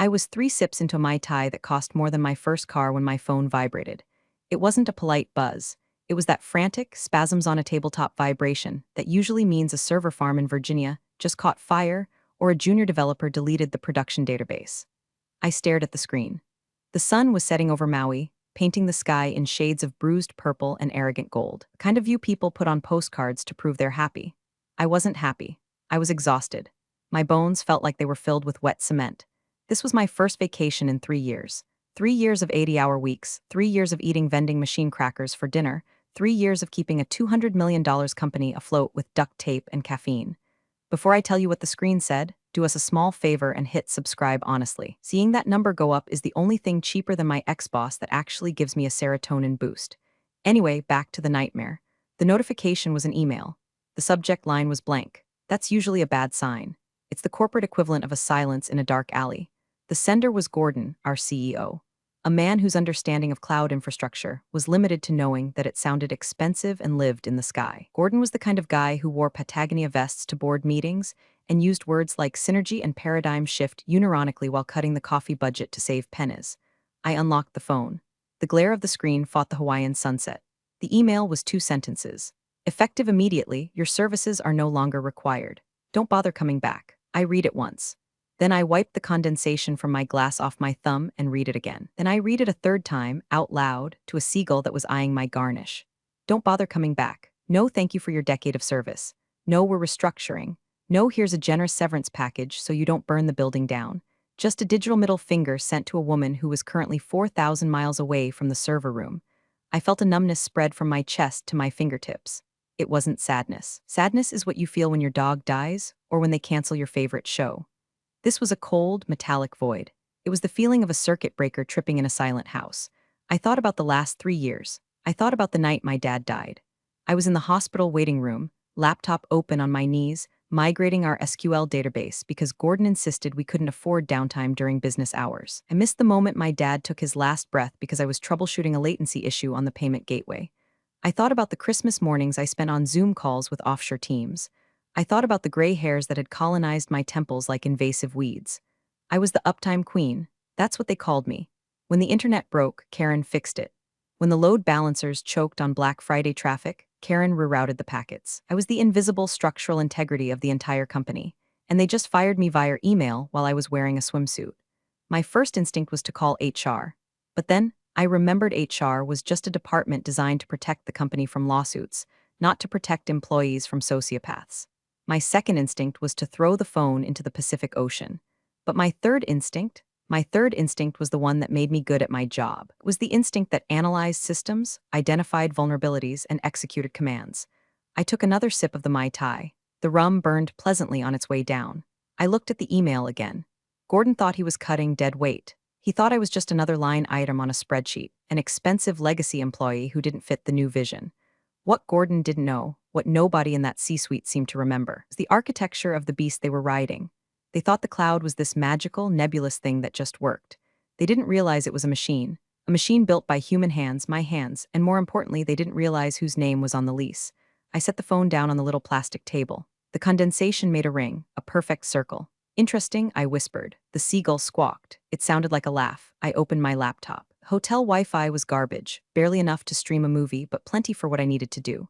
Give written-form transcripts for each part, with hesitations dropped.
I was 3 sips into a Mai Tai that cost more than my first car when my phone vibrated. It wasn't a polite buzz. It was that frantic, spasms on a tabletop vibration that usually means a server farm in Virginia just caught fire or a junior developer deleted the production database. I stared at the screen. The sun was setting over Maui, painting the sky in shades of bruised purple and arrogant gold, the kind of view people put on postcards to prove they're happy. I wasn't happy. I was exhausted. My bones felt like they were filled with wet cement. This was my first vacation in 3 years. 3 years of 80-hour weeks, 3 years of eating vending machine crackers for dinner, 3 years of keeping a $200 million company afloat with duct tape and caffeine. Before I tell you what the screen said, do us a small favor and hit subscribe honestly. Seeing that number go up is the only thing cheaper than my ex-boss that actually gives me a serotonin boost. Anyway, back to the nightmare. The notification was an email. The subject line was blank. That's usually a bad sign. It's the corporate equivalent of a silence in a dark alley. The sender was Gordon, our CEO. A man whose understanding of cloud infrastructure was limited to knowing that it sounded expensive and lived in the sky. Gordon was the kind of guy who wore Patagonia vests to board meetings and used words like synergy and paradigm shift unironically while cutting the coffee budget to save pennies. I unlocked the phone. The glare of the screen fought the Hawaiian sunset. The email was 2 sentences. Effective immediately, your services are no longer required. Don't bother coming back. I read it once. Then I wiped the condensation from my glass off my thumb and read it again. Then I read it a third time, out loud, to a seagull that was eyeing my garnish. Don't bother coming back. No, thank you for your decade of service. No, we're restructuring. No, here's a generous severance package so you don't burn the building down. Just a digital middle finger sent to a woman who was currently 4,000 miles away from the server room. I felt a numbness spread from my chest to my fingertips. It wasn't sadness. Sadness is what you feel when your dog dies or when they cancel your favorite show. This was a cold, metallic void. It was the feeling of a circuit breaker tripping in a silent house. I thought about the last 3 years. I thought about the night my dad died. I was in the hospital waiting room, laptop open on my knees, migrating our SQL database because Gordon insisted we couldn't afford downtime during business hours. I missed the moment my dad took his last breath because I was troubleshooting a latency issue on the payment gateway. I thought about the Christmas mornings I spent on Zoom calls with offshore teams. I thought about the gray hairs that had colonized my temples like invasive weeds. I was the uptime queen. That's what they called me. When the internet broke, Karen fixed it. When the load balancers choked on Black Friday traffic, Karen rerouted the packets. I was the invisible structural integrity of the entire company, and they just fired me via email while I was wearing a swimsuit. My first instinct was to call HR. But then, I remembered HR was just a department designed to protect the company from lawsuits, not to protect employees from sociopaths. My second instinct was to throw the phone into the Pacific Ocean. But my third instinct was the one that made me good at my job. It was the instinct that analyzed systems, identified vulnerabilities, and executed commands. I took another sip of the Mai Tai. The rum burned pleasantly on its way down. I looked at the email again. Gordon thought he was cutting dead weight. He thought I was just another line item on a spreadsheet, an expensive legacy employee who didn't fit the new vision. What Gordon didn't know, what nobody in that C-suite seemed to remember, was the architecture of the beast they were riding. They thought the cloud was this magical, nebulous thing that just worked. They didn't realize it was a machine built by human hands, my hands, and more importantly, they didn't realize whose name was on the lease. I set the phone down on the little plastic table. The condensation made a ring, a perfect circle. Interesting, I whispered. The seagull squawked. It sounded like a laugh. I opened my laptop. Hotel Wi-Fi was garbage, barely enough to stream a movie, but plenty for what I needed to do.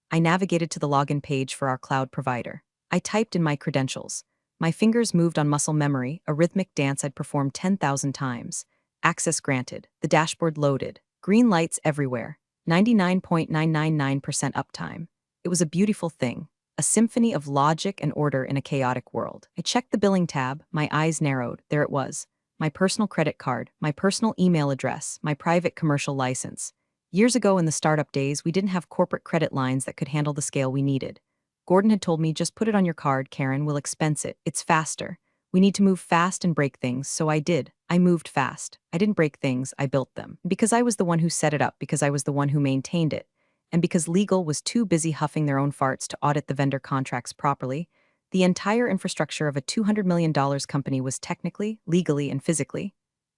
I navigated to the login page for our cloud provider. I typed in my credentials. My fingers moved on muscle memory, a rhythmic dance I'd performed 10,000 times. Access granted. The dashboard loaded. Green lights everywhere. 99.999% uptime. It was a beautiful thing. A symphony of logic and order in a chaotic world. I checked the billing tab, my eyes narrowed. There it was. My personal credit card, my personal email address, my private commercial license. Years ago in the startup days, we didn't have corporate credit lines that could handle the scale we needed. Gordon had told me, just put it on your card, Karen, we'll expense it. It's faster. We need to move fast and break things, so I did. I moved fast. I didn't break things, I built them. Because I was the one who set it up, because I was the one who maintained it, and because legal was too busy huffing their own farts to audit the vendor contracts properly, the entire infrastructure of a $200 million company was technically, legally, and physically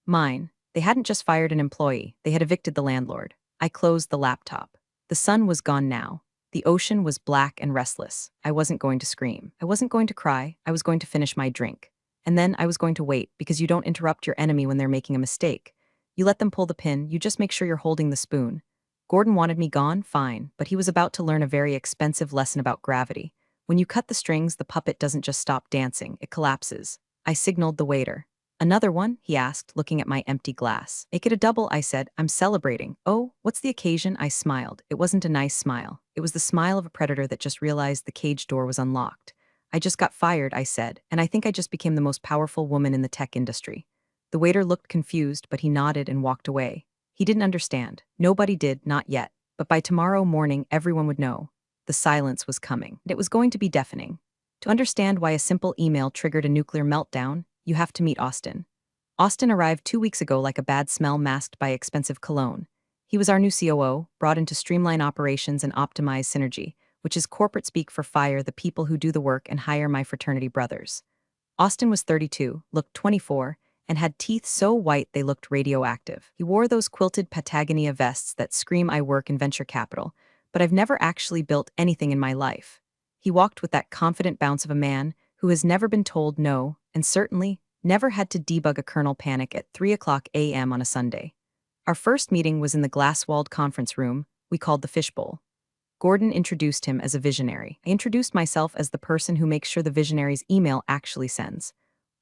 mine. They hadn't just fired an employee, they had evicted the landlord. I closed the laptop. The sun was gone now. The ocean was black and restless. I wasn't going to scream. I wasn't going to cry. I was going to finish my drink. And then I was going to wait, because you don't interrupt your enemy when they're making a mistake. You let them pull the pin, you just make sure you're holding the spoon. Gordon wanted me gone, fine, but he was about to learn a very expensive lesson about gravity. When you cut the strings, the puppet doesn't just stop dancing, it collapses. I signaled the waiter. Another one? He asked, looking at my empty glass. Make it a double, I said. I'm celebrating. Oh, what's the occasion? I smiled. It wasn't a nice smile. It was the smile of a predator that just realized the cage door was unlocked. I just got fired, I said, and I think I just became the most powerful woman in the tech industry. The waiter looked confused, but he nodded and walked away. He didn't understand. Nobody did, not yet. But by tomorrow morning, everyone would know. The silence was coming. It was going to be deafening. To understand why a simple email triggered a nuclear meltdown, you have to meet Austin. Austin arrived 2 weeks ago like a bad smell masked by expensive cologne. He was our new COO, brought in to streamline operations and optimize synergy, which is corporate speak for fire the people who do the work and hire my fraternity brothers. Austin was 32, looked 24, and had teeth so white they looked radioactive. He wore those quilted Patagonia vests that scream I work in venture capital, but I've never actually built anything in my life. He walked with that confident bounce of a man who has never been told no, and certainly never had to debug a kernel panic at 3 a.m. on a Sunday. Our first meeting was in the glass-walled conference room we called the Fishbowl. Gordon introduced him as a visionary. I introduced myself as the person who makes sure the visionary's email actually sends.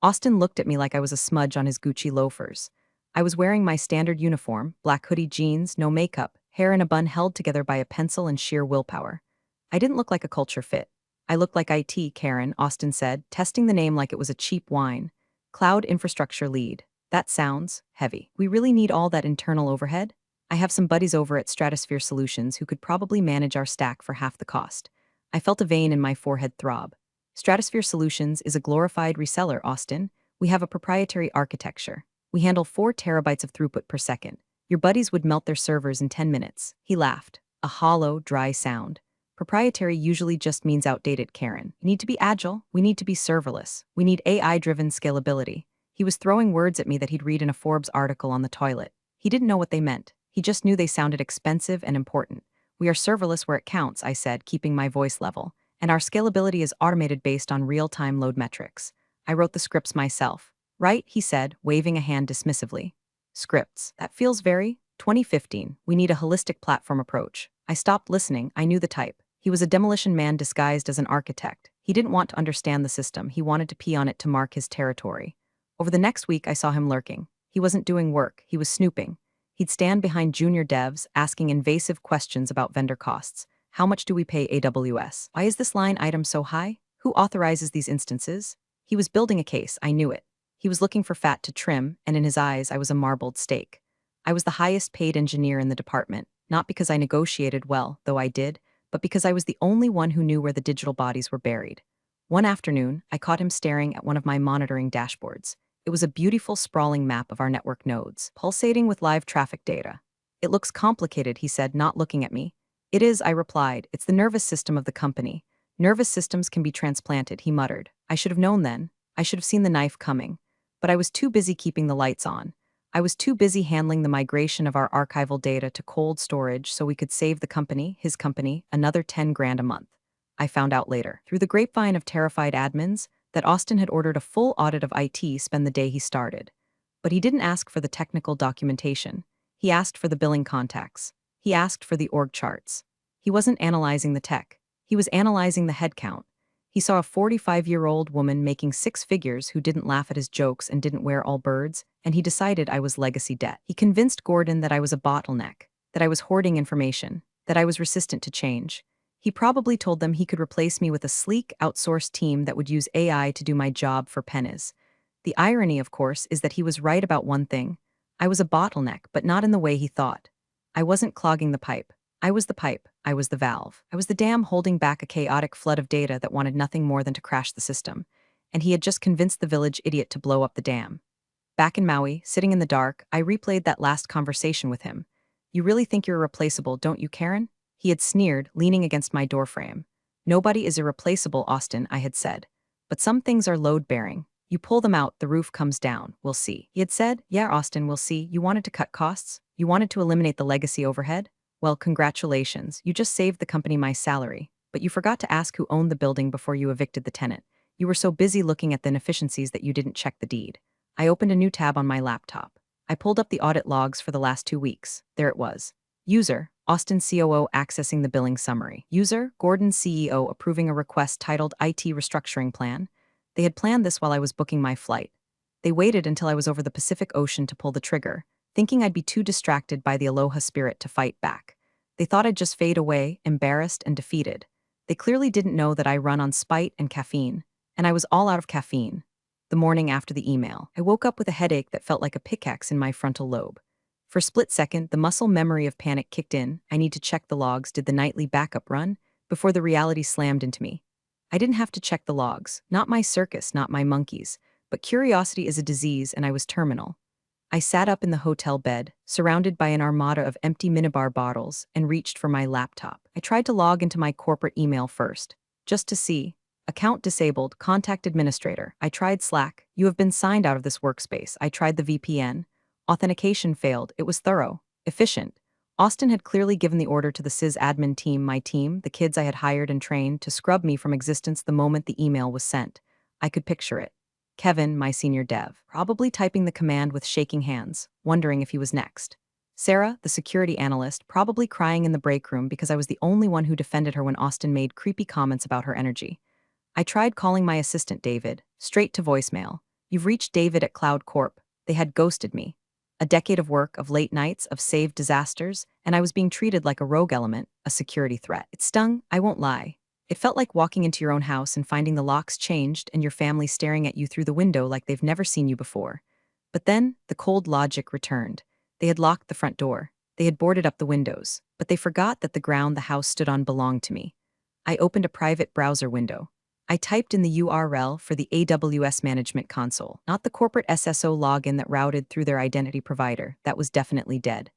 Austin looked at me like I was a smudge on his Gucci loafers. I was wearing my standard uniform, black hoodie jeans, no makeup, hair in a bun held together by a pencil and sheer willpower. I didn't look like a culture fit. I looked like IT, Karen, Austin said, testing the name like it was a cheap wine. Cloud infrastructure lead. That sounds heavy. We really need all that internal overhead? I have some buddies over at Stratosphere Solutions who could probably manage our stack for half the cost. I felt a vein in my forehead throb. Stratosphere Solutions is a glorified reseller, Austin. We have a proprietary architecture. We handle 4 terabytes of throughput per second. Your buddies would melt their servers in 10 minutes. He laughed. A hollow, dry sound. Proprietary usually just means outdated, Karen. We need to be agile. We need to be serverless. We need AI-driven scalability. He was throwing words at me that he'd read in a Forbes article on the toilet. He didn't know what they meant. He just knew they sounded expensive and important. We are serverless where it counts, I said, keeping my voice level. And our scalability is automated based on real-time load metrics. I wrote the scripts myself. Right, he said, waving a hand dismissively. Scripts. That feels very 2015. We need a holistic platform approach. I stopped listening. I knew the type. He was a demolition man disguised as an architect. He didn't want to understand the system. He wanted to pee on it to mark his territory. Over the next week, I saw him lurking. He wasn't doing work. He was snooping. He'd stand behind junior devs, asking invasive questions about vendor costs. How much do we pay AWS? Why is this line item so high? Who authorizes these instances? He was building a case, I knew it. He was looking for fat to trim, and in his eyes I was a marbled steak. I was the highest paid engineer in the department, not because I negotiated well, though I did, but because I was the only one who knew where the digital bodies were buried. One afternoon, I caught him staring at one of my monitoring dashboards. It was a beautiful, sprawling map of our network nodes, pulsating with live traffic data. It looks complicated, he said, not looking at me. It is, I replied. It's the nervous system of the company. Nervous systems can be transplanted, he muttered. I should have known then. I should have seen the knife coming. But I was too busy keeping the lights on. I was too busy handling the migration of our archival data to cold storage so we could save the company, his company, another 10 grand a month. I found out later, through the grapevine of terrified admins, that Austin had ordered a full audit of IT spend the day he started. But he didn't ask for the technical documentation. He asked for the billing contacts. He asked for the org charts. He wasn't analyzing the tech. He was analyzing the headcount. He saw a 45-year-old woman making 6 figures who didn't laugh at his jokes and didn't wear all birds, and he decided I was legacy debt. He convinced Gordon that I was a bottleneck, that I was hoarding information, that I was resistant to change. He probably told them he could replace me with a sleek, outsourced team that would use AI to do my job for pennies. The irony, of course, is that he was right about one thing. I was a bottleneck, but not in the way he thought. I wasn't clogging the pipe. I was the pipe. I was the valve. I was the dam holding back a chaotic flood of data that wanted nothing more than to crash the system. And he had just convinced the village idiot to blow up the dam. Back in Maui, sitting in the dark, I replayed that last conversation with him. You really think you're irreplaceable, don't you, Karen? He had sneered, leaning against my doorframe. Nobody is irreplaceable, Austin, I had said. But some things are load-bearing. You pull them out, the roof comes down. We'll see. He had said, yeah, Austin, we'll see. You wanted to cut costs? You wanted to eliminate the legacy overhead? Well, congratulations. You just saved the company my salary. But you forgot to ask who owned the building before you evicted the tenant. You were so busy looking at the inefficiencies that you didn't check the deed. I opened a new tab on my laptop. I pulled up the audit logs for the last 2 weeks. There it was. User, Austin COO accessing the billing summary. User, Gordon CEO approving a request titled IT Restructuring Plan. They had planned this while I was booking my flight. They waited until I was over the Pacific Ocean to pull the trigger, thinking I'd be too distracted by the aloha spirit to fight back. They thought I'd just fade away, embarrassed and defeated. They clearly didn't know that I run on spite and caffeine, and I was all out of caffeine. The morning after the email, I woke up with a headache that felt like a pickaxe in my frontal lobe. For a split second, the muscle memory of panic kicked in. I need to check the logs, did the nightly backup run, before the reality slammed into me. I didn't have to check the logs, not my circus, not my monkeys, but curiosity is a disease and I was terminal. I sat up in the hotel bed, surrounded by an armada of empty minibar bottles, and reached for my laptop. I tried to log into my corporate email first, just to see. Account disabled, contact administrator. I tried Slack. You have been signed out of this workspace. I tried the VPN. Authentication failed. It was thorough, efficient. Austin had clearly given the order to the sysadmin team, my team, the kids I had hired and trained, to scrub me from existence the moment the email was sent. I could picture it. Kevin, my senior dev, probably typing the command with shaking hands, wondering if he was next. Sarah, the security analyst, probably crying in the break room because I was the only one who defended her when Austin made creepy comments about her energy. I tried calling my assistant David, straight to voicemail. You've reached David at Cloud Corp. They had ghosted me. A decade of work, of late nights, of saved disasters, and I was being treated like a rogue element, a security threat. It stung, I won't lie. It felt like walking into your own house and finding the locks changed and your family staring at you through the window like they've never seen you before. But then, the cold logic returned. They had locked the front door. They had boarded up the windows, but they forgot that the ground the house stood on belonged to me. I opened a private browser window. I typed in the URL for the AWS Management Console, not the corporate SSO login that routed through their identity provider. That was definitely dead.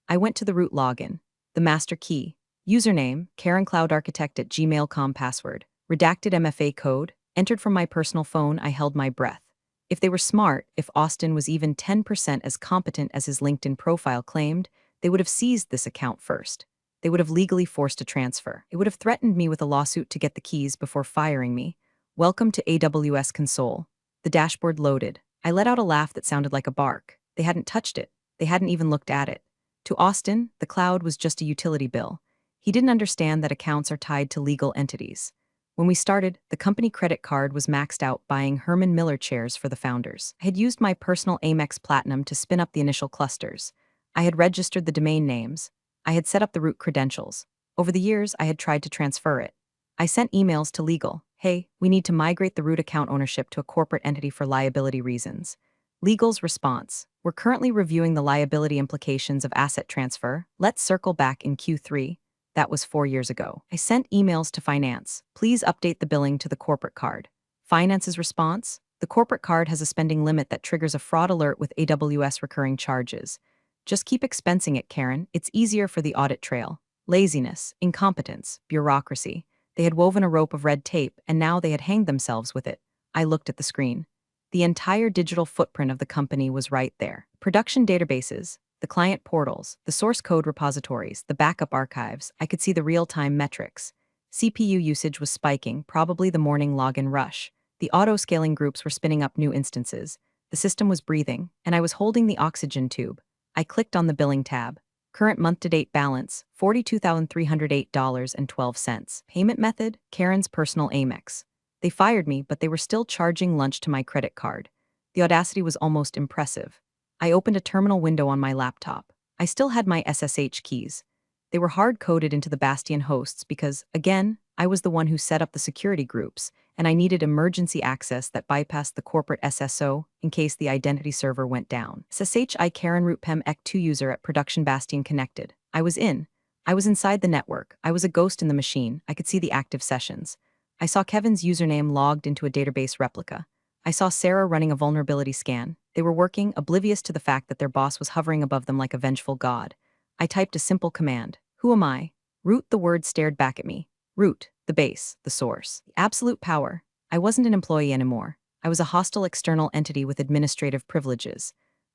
I went to the root login, the master key, username, KarenCloudArchitect@gmail.com password, redacted MFA code, entered from my personal phone. I held my breath. If they were smart, if Austin was even 10% as competent as his LinkedIn profile claimed, they would have seized this account first. They would have legally forced a transfer. It would have threatened me with a lawsuit to get the keys before firing me. Welcome to AWS Console. The dashboard loaded. I let out a laugh that sounded like a bark. They hadn't touched it. They hadn't even looked at it. To Austin, the cloud was just a utility bill. He didn't understand that accounts are tied to legal entities. When we started, the company credit card was maxed out buying Herman Miller chairs for the founders. I had used my personal Amex Platinum to spin up the initial clusters. I had registered the domain names. I had set up the root credentials. Over the years, I had tried to transfer it. I sent emails to legal. Hey, we need to migrate the root account ownership to a corporate entity for liability reasons. Legal's response: we're currently reviewing the liability implications of asset transfer. Let's circle back in Q3. That was 4 years ago. I sent emails to finance. Please update the billing to the corporate card. Finance's response: the corporate card has a spending limit that triggers a fraud alert with AWS recurring charges. Just keep expensing it, Karen. It's easier for the audit trail. Laziness, incompetence, bureaucracy. They had woven a rope of red tape, and now they had hanged themselves with it. I looked at the screen. The entire digital footprint of the company was right there. Production databases, the client portals, the source code repositories, the backup archives. I could see the real-time metrics. CPU usage was spiking, probably the morning login rush. The auto-scaling groups were spinning up new instances. The system was breathing, and I was holding the oxygen tube. I clicked on the billing tab. Current month-to-date balance, $42,308.12. Payment method, Karen's personal Amex. They fired me, but they were still charging lunch to my credit card. The audacity was almost impressive. I opened a terminal window on my laptop. I still had my SSH keys. They were hard-coded into the Bastion hosts because, again, I was the one who set up the security groups, and I needed emergency access that bypassed the corporate SSO in case the identity server went down. SSHI Karen rootpem EC2 user at production Bastion connected. I was in. I was inside the network. I was a ghost in the machine. I could see the active sessions. I saw Kevin's username logged into a database replica. I saw Sarah running a vulnerability scan. They were working, oblivious to the fact that their boss was hovering above them like a vengeful god. I typed a simple command. Who am I? Root. The word stared back at me. Root, the base, the source. The absolute power. I wasn't an employee anymore. I was a hostile external entity with administrative privileges.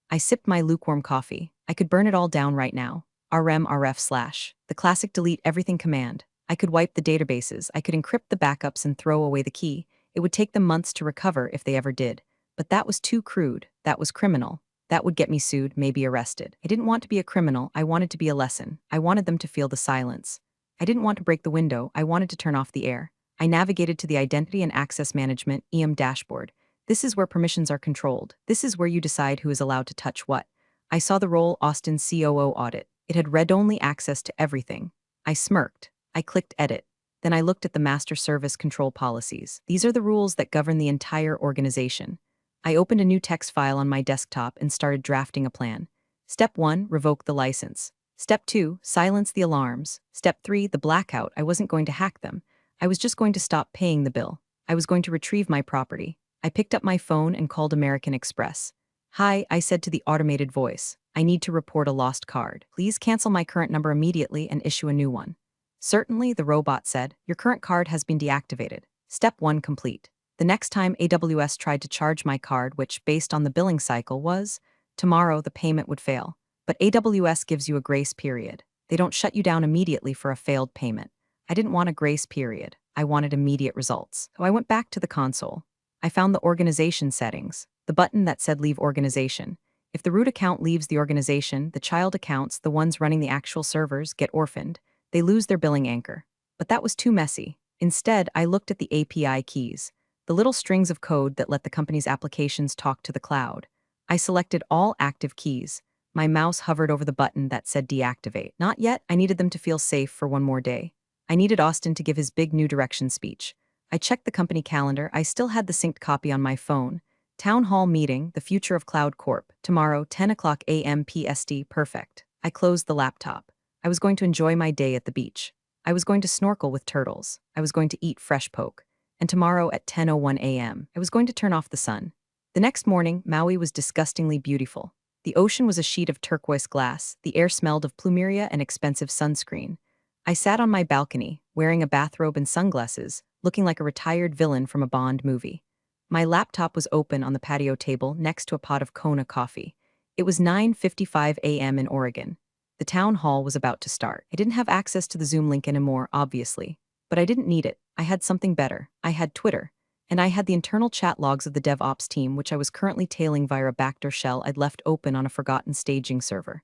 I sipped my lukewarm coffee. I could burn it all down right now. rm/rf/. The classic delete everything command. I could wipe the databases. I could encrypt the backups and throw away the key. It would take them months to recover if they ever did. But that was too crude. That was criminal. That would get me sued, maybe arrested. I didn't want to be a criminal. I wanted to be a lesson. I wanted them to feel the silence. I didn't want to break the window. I wanted to turn off the air. I navigated to the Identity and Access Management (EAM) dashboard. This is where permissions are controlled. This is where you decide who is allowed to touch what. I saw the role Austin COO audit. It had read-only access to everything. I smirked. I clicked edit. Then I looked at the master service control policies. These are the rules that govern the entire organization. I opened a new text file on my desktop and started drafting a plan. Step 1, revoke the license. Step 2, silence the alarms. Step 3, the blackout. I wasn't going to hack them. I was just going to stop paying the bill. I was going to retrieve my property. I picked up my phone and called American Express. "Hi," I said to the automated voice. "I need to report a lost card. Please cancel my current number immediately and issue a new one." "Certainly," the robot said. "Your current card has been deactivated. Step 1 complete." The next time AWS tried to charge my card, which, based on the billing cycle, was tomorrow, the payment would fail. But AWS gives you a grace period. They don't shut you down immediately for a failed payment. I didn't want a grace period. I wanted immediate results. So I went back to the console. I found the organization settings, the button that said Leave Organization. If the root account leaves the organization, the child accounts, the ones running the actual servers, get orphaned. They lose their billing anchor. But that was too messy. Instead, I looked at the API keys, the little strings of code that let the company's applications talk to the cloud. I selected all active keys. My mouse hovered over the button that said deactivate. Not yet. I needed them to feel safe for one more day. I needed Austin to give his big new direction speech. I checked the company calendar. I still had the synced copy on my phone. Town Hall meeting, the future of Cloud Corp. Tomorrow, 10 o'clock a.m. PST. Perfect. I closed the laptop. I was going to enjoy my day at the beach. I was going to snorkel with turtles. I was going to eat fresh poke. And tomorrow at 10:01 a.m., I was going to turn off the sun. The next morning, Maui was disgustingly beautiful. The ocean was a sheet of turquoise glass. The air smelled of plumeria and expensive sunscreen. I sat on my balcony, wearing a bathrobe and sunglasses, looking like a retired villain from a Bond movie. My laptop was open on the patio table next to a pot of Kona coffee. It was 9:55 a.m. in Oregon. The town hall was about to start. I didn't have access to the Zoom link anymore, obviously. But I didn't need it. I had something better. I had Twitter. And I had the internal chat logs of the DevOps team, which I was currently tailing via a backdoor shell I'd left open on a forgotten staging server.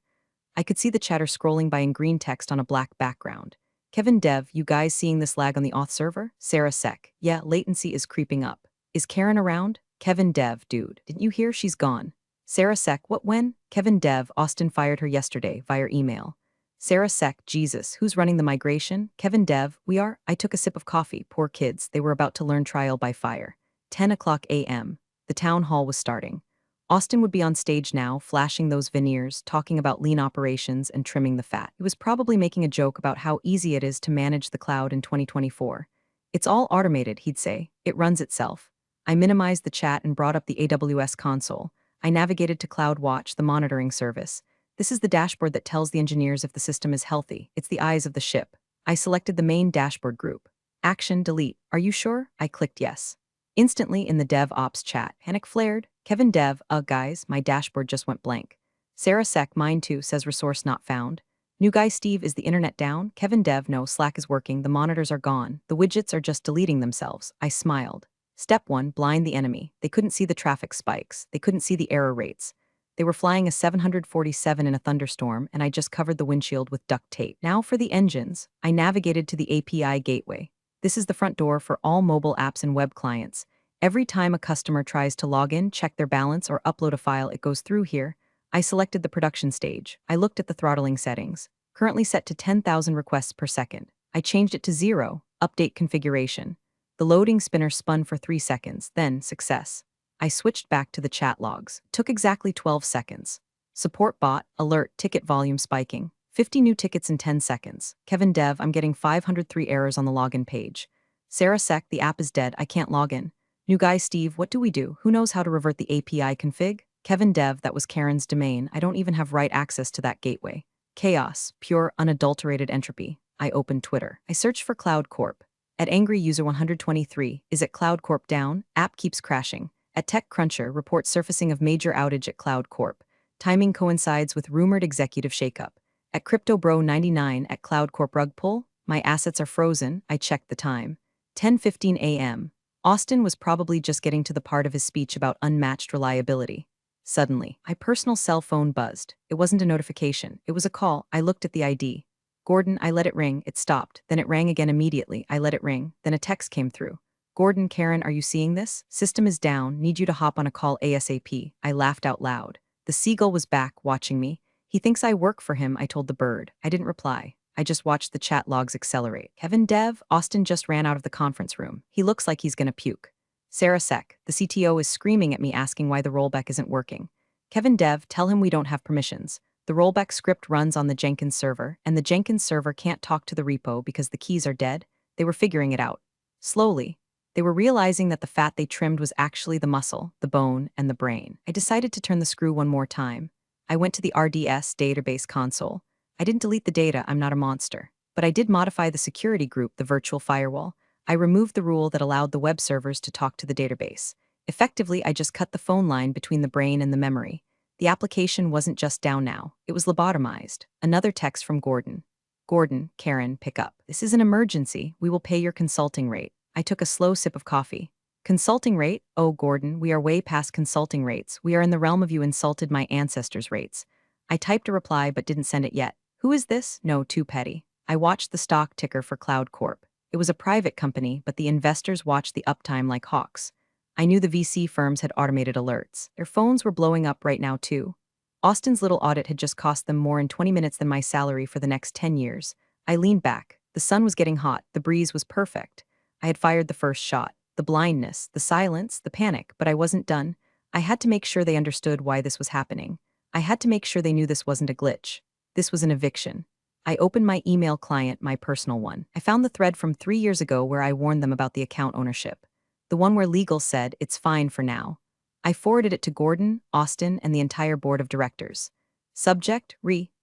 I could see the chatter scrolling by in green text on a black background. "Kevin Dev, you guys seeing this lag on the auth server? Sarah Sec. Yeah, latency is creeping up. Is Karen around? Kevin Dev, dude. Didn't you hear? She's gone. Sarah Sec, what when? Kevin Dev, Austin fired her yesterday via email. Sarah Sec, Jesus, who's running the migration? Kevin Dev, we are. I took a sip of coffee. Poor kids, they were about to learn trial by fire. 10 o'clock a.m. The town hall was starting. Austin would be on stage now, flashing those veneers, talking about lean operations and trimming the fat. He was probably making a joke about how easy it is to manage the cloud in 2024. "It's all automated," he'd say. "It runs itself." I minimized the chat and brought up the AWS console. I navigated to CloudWatch, the monitoring service. This is the dashboard that tells the engineers if the system is healthy. It's the eyes of the ship. I selected the main dashboard group. Action, delete. Are you sure? I clicked yes. Instantly in the DevOps chat, panic flared. Kevin Dev, guys, my dashboard just went blank. Sarah Sec, mine too, says resource not found. New guy Steve, is the internet down? Kevin Dev, no, Slack is working, the monitors are gone. The widgets are just deleting themselves. I smiled. Step 1, blind the enemy. They couldn't see the traffic spikes. They couldn't see the error rates. They were flying a 747 in a thunderstorm, and I just covered the windshield with duct tape. Now for the engines. I navigated to the API gateway. This is the front door for all mobile apps and web clients. Every time a customer tries to log in, check their balance, or upload a file, it goes through here. I selected the production stage. I looked at the throttling settings. Currently set to 10,000 requests per second. I changed it to 0. Update configuration. The loading spinner spun for 3 seconds, then success. I switched back to the chat logs. Took exactly 12 seconds. Support bot, alert, ticket volume spiking. 50 new tickets in 10 seconds. Kevin Dev, I'm getting 503 errors on the login page. Sarah Sec, the app is dead, I can't log in. New guy Steve, what do we do? Who knows how to revert the API config? Kevin Dev, that was Karen's domain. I don't even have write access to that gateway. Chaos, pure, unadulterated entropy. I opened Twitter. I searched for Cloud Corp. At Angry User 123, is it Cloud Corp down? App keeps crashing. At TechCruncher, reports surfacing of major outage at Cloud Corp. Timing coincides with rumored executive shakeup. At CryptoBro99 at Cloud Corp rug pull, my assets are frozen. I checked the time. 10:15 a.m. Austin was probably just getting to the part of his speech about unmatched reliability. Suddenly, my personal cell phone buzzed. It wasn't a notification, it was a call. I looked at the ID. Gordon, I let it ring, it stopped. Then it rang again immediately. I let it ring. Then a text came through. Gordon, Karen, are you seeing this? System is down, need you to hop on a call ASAP. I laughed out loud. The seagull was back, watching me. He thinks I work for him, I told the bird. I didn't reply. I just watched the chat logs accelerate. Kevin Dev, Austin just ran out of the conference room. He looks like he's gonna puke. Sarah Sek, the CTO, is screaming at me asking why the rollback isn't working. Kevin Dev, tell him we don't have permissions. The rollback script runs on the Jenkins server, and the Jenkins server can't talk to the repo because the keys are dead. They were figuring it out. Slowly. They were realizing that the fat they trimmed was actually the muscle, the bone, and the brain. I decided to turn the screw one more time. I went to the RDS database console. I didn't delete the data, I'm not a monster. But I did modify the security group, the virtual firewall. I removed the rule that allowed the web servers to talk to the database. Effectively, I just cut the phone line between the brain and the memory. The application wasn't just down now, it was lobotomized. Another text from Gordon. Gordon, Karen, pick up. This is an emergency. We will pay your consulting rate. I took a slow sip of coffee. Consulting rate? Oh, Gordon, we are way past consulting rates. We are in the realm of you insulted my ancestors' rates. I typed a reply but didn't send it yet. Who is this? No, too petty. I watched the stock ticker for Cloud Corp. It was a private company, but the investors watched the uptime like hawks. I knew the VC firms had automated alerts. Their phones were blowing up right now, too. Austin's little audit had just cost them more in 20 minutes than my salary for the next 10 years. I leaned back. The sun was getting hot. The breeze was perfect. I had fired the first shot. The blindness, the silence, the panic, but I wasn't done. I had to make sure they understood why this was happening. I had to make sure they knew this wasn't a glitch. This was an eviction. I opened my email client, my personal one. I found the thread from 3 years ago where I warned them about the account ownership. The one where legal said, it's fine for now. I forwarded it to Gordon, Austin, and the entire board of directors. Subject,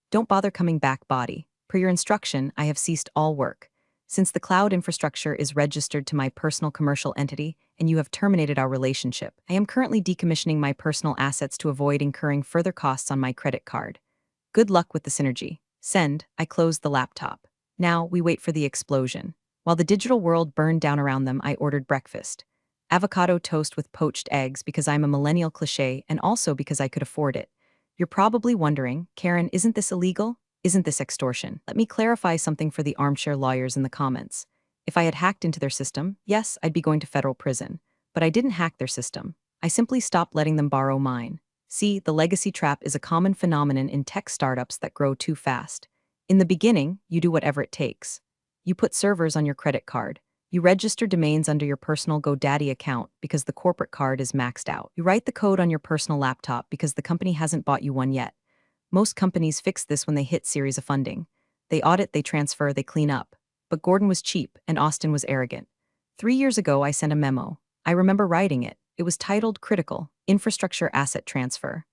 don't bother coming back body. Per your instruction, I have ceased all work. Since the cloud infrastructure is registered to my personal commercial entity and you have terminated our relationship, I am currently decommissioning my personal assets to avoid incurring further costs on my credit card. Good luck with the synergy. Send. I closed the laptop. Now we wait for the explosion. While the digital world burned down around them, I ordered breakfast. Avocado toast with poached eggs because I'm a millennial cliché and also because I could afford it. You're probably wondering, Karen, isn't this illegal? Isn't this extortion? Let me clarify something for the armchair lawyers in the comments. If I had hacked into their system, yes, I'd be going to federal prison. But I didn't hack their system. I simply stopped letting them borrow mine. See, the legacy trap is a common phenomenon in tech startups that grow too fast. In the beginning, you do whatever it takes. You put servers on your credit card. You register domains under your personal GoDaddy account because the corporate card is maxed out. You write the code on your personal laptop because the company hasn't bought you one yet. Most companies fix this when they hit series of funding. They audit, they transfer, they clean up. But Gordon was cheap and Austin was arrogant. 3 years ago, I sent a memo. I remember writing it. It was titled Critical Infrastructure Asset Transfer.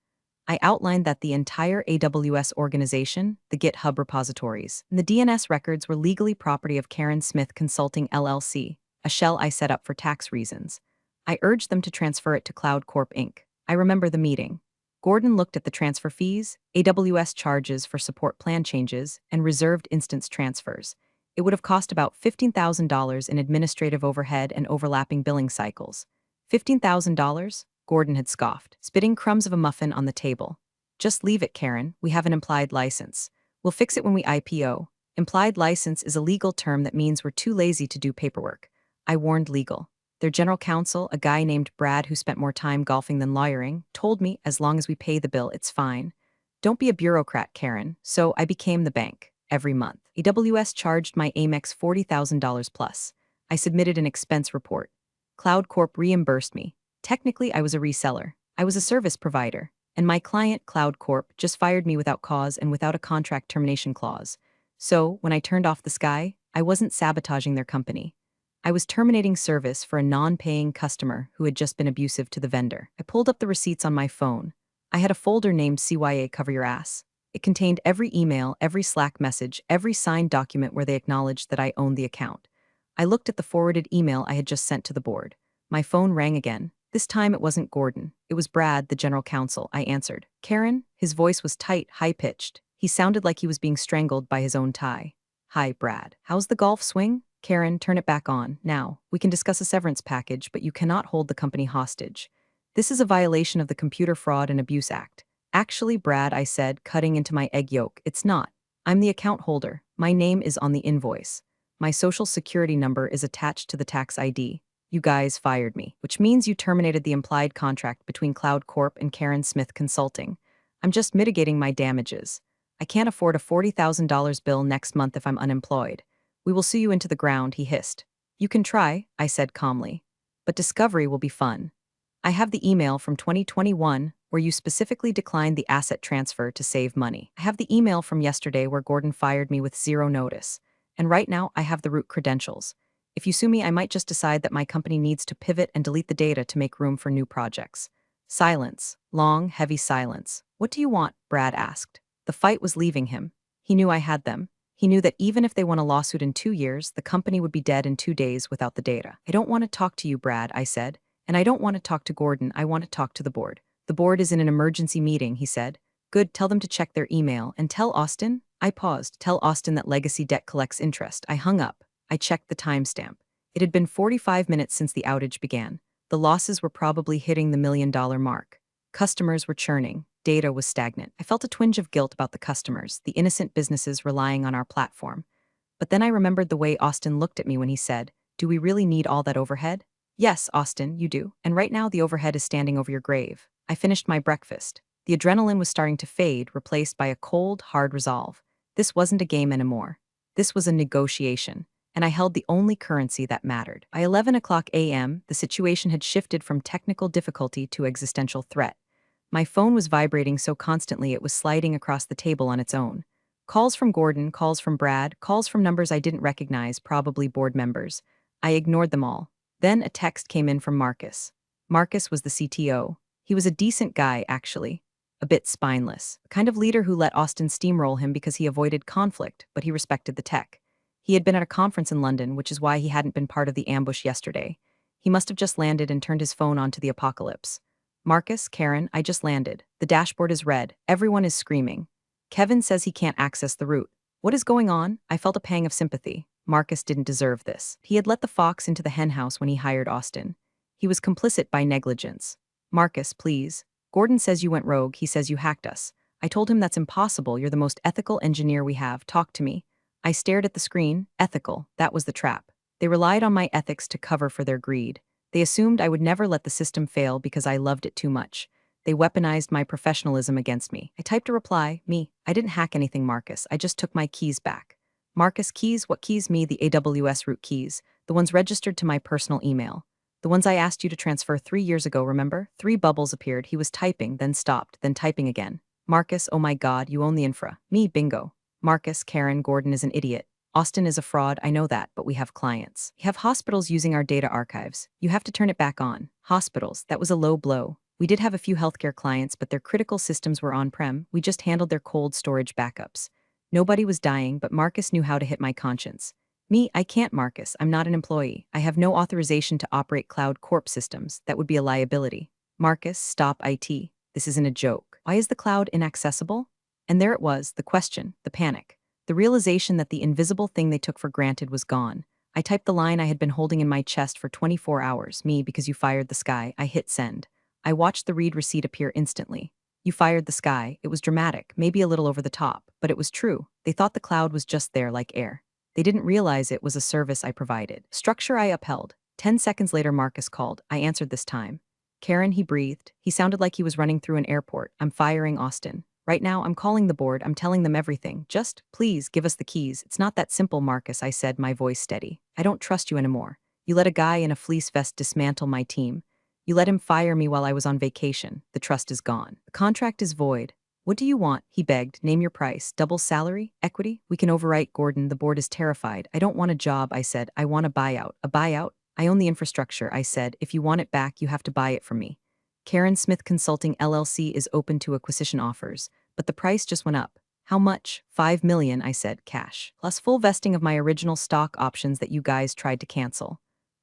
I outlined that the entire AWS organization, the GitHub repositories, and the DNS records were legally property of Karen Smith Consulting LLC, a shell I set up for tax reasons. I urged them to transfer it to Cloud Corp Inc. I remember the meeting. Gordon looked at the transfer fees, AWS charges for support plan changes, and reserved instance transfers. It would have cost about $15,000 in administrative overhead and overlapping billing cycles. $15,000? Gordon had scoffed, spitting crumbs of a muffin on the table. Just leave it, Karen. We have an implied license. We'll fix it when we IPO. Implied license is a legal term that means we're too lazy to do paperwork. I warned legal. Their general counsel, a guy named Brad who spent more time golfing than lawyering, told me as long as we pay the bill, it's fine. Don't be a bureaucrat, Karen. So I became the bank. Every month. AWS charged my Amex $40,000 plus. I submitted an expense report. Cloud Corp reimbursed me. Technically, I was a reseller. I was a service provider. And my client, Cloud Corp, just fired me without cause and without a contract termination clause. So, when I turned off the sky, I wasn't sabotaging their company. I was terminating service for a non-paying customer who had just been abusive to the vendor. I pulled up the receipts on my phone. I had a folder named CYA Cover Your Ass. It contained every email, every Slack message, every signed document where they acknowledged that I owned the account. I looked at the forwarded email I had just sent to the board. My phone rang again. This time it wasn't Gordon. It was Brad, the general counsel. I answered. Karen? His voice was tight, high-pitched. He sounded like he was being strangled by his own tie. Hi, Brad. How's the golf swing? Karen, turn it back on. Now, we can discuss a severance package, but you cannot hold the company hostage. This is a violation of the Computer Fraud and Abuse Act. Actually, Brad, I said, cutting into my egg yolk, it's not. I'm the account holder. My name is on the invoice. My social security number is attached to the tax ID. You guys fired me, which means you terminated the implied contract between Cloud Corp and Karen Smith Consulting. I'm just mitigating my damages. I can't afford a $40,000 bill next month if I'm unemployed. We will sue you into the ground, he hissed. You can try, I said calmly. But discovery will be fun. I have the email from 2021 where you specifically declined the asset transfer to save money. I have the email from yesterday where Gordon fired me with zero notice. And right now, I have the root credentials. If you sue me, I might just decide that my company needs to pivot and delete the data to make room for new projects. Silence. Long, heavy silence. What do you want? Brad asked. The fight was leaving him. He knew I had them. He knew that even if they won a lawsuit in 2 years, the company would be dead in 2 days without the data. I don't want to talk to you, Brad, I said. And I don't want to talk to Gordon, I want to talk to the board. The board is in an emergency meeting, he said. Good, tell them to check their email, and tell Austin. I paused. Tell Austin that legacy debt collects interest. I hung up. I checked the timestamp. It had been 45 minutes since the outage began. The losses were probably hitting the $1 million mark. Customers were churning. Data was stagnant. I felt a twinge of guilt about the customers, the innocent businesses relying on our platform. But then I remembered the way Austin looked at me when he said, "Do we really need all that overhead?" Yes, Austin, you do. And right now the overhead is standing over your grave. I finished my breakfast. The adrenaline was starting to fade, replaced by a cold, hard resolve. This wasn't a game anymore. This was a negotiation. And I held the only currency that mattered. By 11 o'clock a.m., the situation had shifted from technical difficulty to existential threat. My phone was vibrating so constantly it was sliding across the table on its own. Calls from Gordon, calls from Brad, calls from numbers I didn't recognize, probably board members. I ignored them all. Then a text came in from Marcus. Marcus was the CTO. He was a decent guy, actually. A bit spineless. The kind of leader who let Austin steamroll him because he avoided conflict, but he respected the tech. He had been at a conference in London, which is why he hadn't been part of the ambush yesterday. He must have just landed and turned his phone onto the apocalypse. Marcus, Karen, I just landed. The dashboard is red. Everyone is screaming. Kevin says he can't access the route. What is going on? I felt a pang of sympathy. Marcus didn't deserve this. He had let the fox into the henhouse when he hired Austin. He was complicit by negligence. Marcus, please. Gordon says you went rogue. He says you hacked us. I told him that's impossible. You're the most ethical engineer we have. Talk to me. I stared at the screen. Ethical. That was the trap. They relied on my ethics to cover for their greed. They assumed I would never let the system fail because I loved it too much. They weaponized my professionalism against me. I typed a reply. Me. I didn't hack anything, Marcus. I just took my keys back. Marcus, keys? What keys? Me, the AWS root keys. The ones registered to my personal email. The ones I asked you to transfer 3 years ago, remember? 3 bubbles appeared. He was typing, then stopped, then typing again. Marcus, oh my God, you own the infra. Me, bingo. Marcus, Karen, Gordon is an idiot. Austin is a fraud, I know that, but we have clients. We have hospitals using our data archives. You have to turn it back on. Hospitals, that was a low blow. We did have a few healthcare clients, but their critical systems were on-prem. We just handled their cold storage backups. Nobody was dying, but Marcus knew how to hit my conscience. Me, I can't, Marcus. I'm not an employee. I have no authorization to operate Cloud Corp systems. That would be a liability. Marcus, stop IT. This isn't a joke. Why is the cloud inaccessible? And there it was, the question, the panic. The realization that the invisible thing they took for granted was gone. I typed the line I had been holding in my chest for 24 hours. Me, because you fired the sky. I hit send. I watched the read receipt appear instantly. You fired the sky. It was dramatic, maybe a little over the top, but it was true. They thought the cloud was just there like air. They didn't realize it was a service I provided. Structure I upheld. 10 seconds later, Marcus called. I answered this time. Karen, he breathed. He sounded like he was running through an airport. I'm firing Austin. Right now, I'm calling the board. I'm telling them everything. Just, please, give us the keys. It's not that simple, Marcus, I said, my voice steady. I don't trust you anymore. You let a guy in a fleece vest dismantle my team. You let him fire me while I was on vacation. The trust is gone. The contract is void. What do you want? He begged. Name your price. Double salary? Equity? We can overwrite, Gordon. The board is terrified. I don't want a job, I said. I want a buyout. A buyout? I own the infrastructure, I said. If you want it back, you have to buy it from me. Karen Smith Consulting LLC is open to acquisition offers, but the price just went up. How much? $5 million, I said, cash. Plus full vesting of my original stock options that you guys tried to cancel.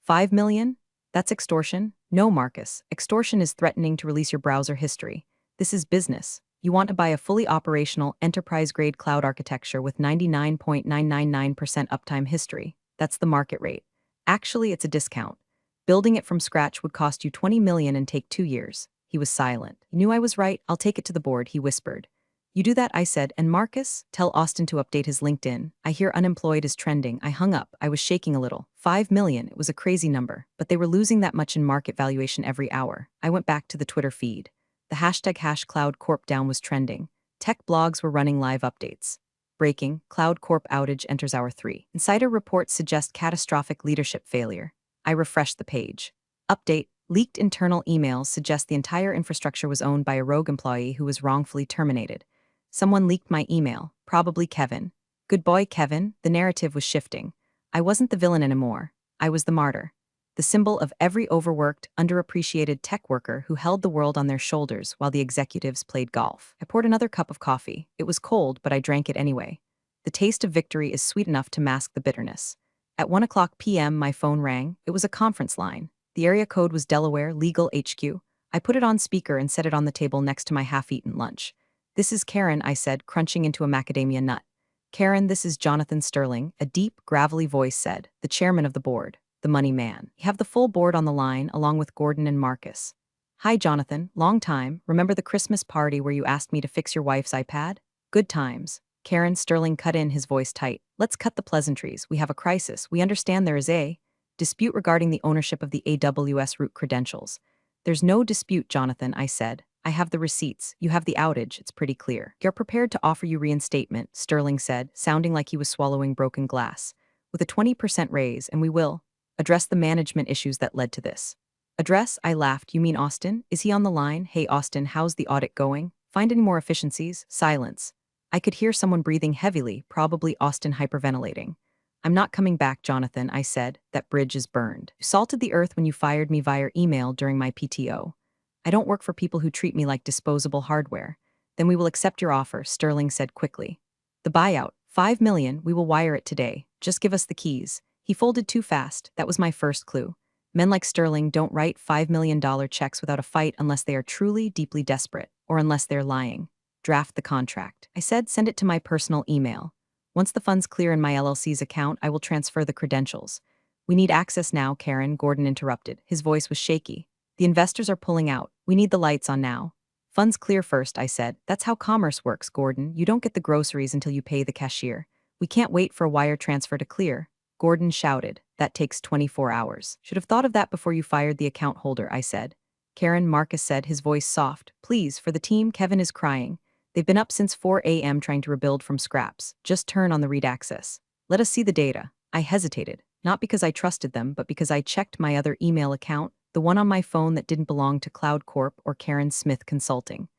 $5 million? That's extortion? No, Marcus. Extortion is threatening to release your browser history. This is business. You want to buy a fully operational, enterprise-grade cloud architecture with 99.999% uptime history. That's the market rate. Actually, it's a discount. Building it from scratch would cost you 20 million and take 2 years. He was silent. You knew I was right. I'll take it to the board, he whispered. You do that, I said, and Marcus, tell Austin to update his LinkedIn. I hear unemployed is trending. I hung up. I was shaking a little. 5 million, it was a crazy number, but they were losing that much in market valuation every hour. I went back to the Twitter feed. The hashtag #CloudCorp down was trending. Tech blogs were running live updates. Breaking, Cloud Corp outage enters hour 3. Insider reports suggest catastrophic leadership failure. I refreshed the page. Update, leaked internal emails suggest the entire infrastructure was owned by a rogue employee who was wrongfully terminated. Someone leaked my email, probably Kevin. Good boy, Kevin, the narrative was shifting. I wasn't the villain anymore. I was the martyr. The symbol of every overworked, underappreciated tech worker who held the world on their shoulders while the executives played golf. I poured another cup of coffee. It was cold, but I drank it anyway. The taste of victory is sweet enough to mask the bitterness. At 1 p.m., my phone rang. It was a conference line. The area code was Delaware Legal HQ. I put it on speaker and set it on the table next to my half-eaten lunch. This is Karen, I said, crunching into a macadamia nut. Karen, this is Jonathan Sterling, a deep, gravelly voice said, the chairman of the board, the money man. You have the full board on the line, along with Gordon and Marcus. Hi, Jonathan, long time. Remember the Christmas party where you asked me to fix your wife's iPad? Good times. Karen, Sterling cut in, his voice tight. Let's cut the pleasantries. We have a crisis. We understand there is a dispute regarding the ownership of the AWS root credentials. There's no dispute, Jonathan, I said. I have the receipts. You have the outage. It's pretty clear. You're prepared to offer you reinstatement, Sterling said, sounding like he was swallowing broken glass. With a 20% raise, and we will address the management issues that led to this. Address? I laughed. You mean Austin? Is he on the line? Hey, Austin, how's the audit going? Find any more efficiencies? Silence. I could hear someone breathing heavily, probably Austin hyperventilating. I'm not coming back, Jonathan, I said. That bridge is burned. You salted the earth when you fired me via email during my PTO. I don't work for people who treat me like disposable hardware. Then we will accept your offer, Sterling said quickly. The buyout, 5 million, we will wire it today. Just give us the keys. He folded too fast. That was my first clue. Men like Sterling don't write $5 million checks without a fight unless they are truly, deeply desperate, or unless they're lying. Draft the contract. I said send it to my personal email. Once the funds clear in my LLC's account, I will transfer the credentials. We need access now, Karen, Gordon interrupted. His voice was shaky. The investors are pulling out. We need the lights on now. Funds clear first, I said. That's how commerce works, Gordon. You don't get the groceries until you pay the cashier. We can't wait for a wire transfer to clear. Gordon shouted. That takes 24 hours. Should have thought of that before you fired the account holder, I said. Karen, Marcus said, his voice soft. Please, for the team, Kevin is crying. They've been up since 4 a.m. trying to rebuild from scraps. Just turn on the read access. Let us see the data. I hesitated, not because I trusted them, but because I checked my other email account, the one on my phone that didn't belong to Cloud Corp or Karen Smith Consulting.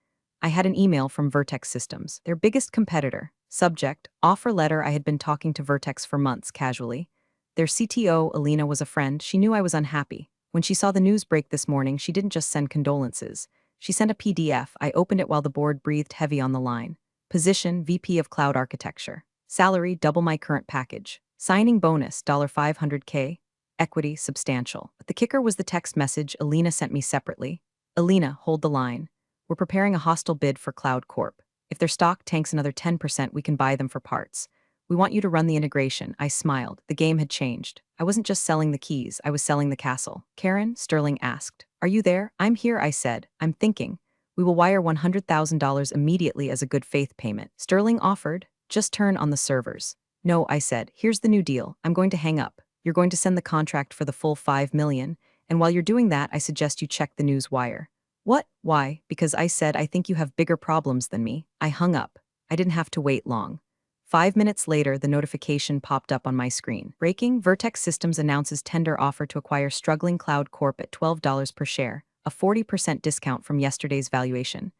I had an email from Vertex Systems, their biggest competitor. Subject, offer letter. I had been talking to Vertex for months, casually. Their CTO, Alina, was a friend. She knew I was unhappy. When she saw the news break this morning, she didn't just send condolences. She sent a PDF. I opened it while the board breathed heavy on the line. Position, VP of Cloud Architecture. Salary, double my current package. Signing bonus, $500K. Equity, substantial. But the kicker was the text message Alina sent me separately. Alina, hold the line. We're preparing a hostile bid for Cloud Corp. If their stock tanks another 10%, we can buy them for parts. We want you to run the integration. I smiled. The game had changed. I wasn't just selling the keys, I was selling the castle. Karen, Sterling asked. Are you there? I'm here, I said. I'm thinking. We will wire $100,000 immediately as a good faith payment. Sterling offered. Just turn on the servers. No, I said. Here's the new deal. I'm going to hang up. You're going to send the contract for the full 5 million, and while you're doing that, I suggest you check the news wire. What? Why? Because I said I think you have bigger problems than me. I hung up. I didn't have to wait long. 5 minutes later, the notification popped up on my screen. Breaking, Vertex Systems announces tender offer to acquire struggling Cloud Corp at $12 per share, a 40% discount from yesterday's valuation.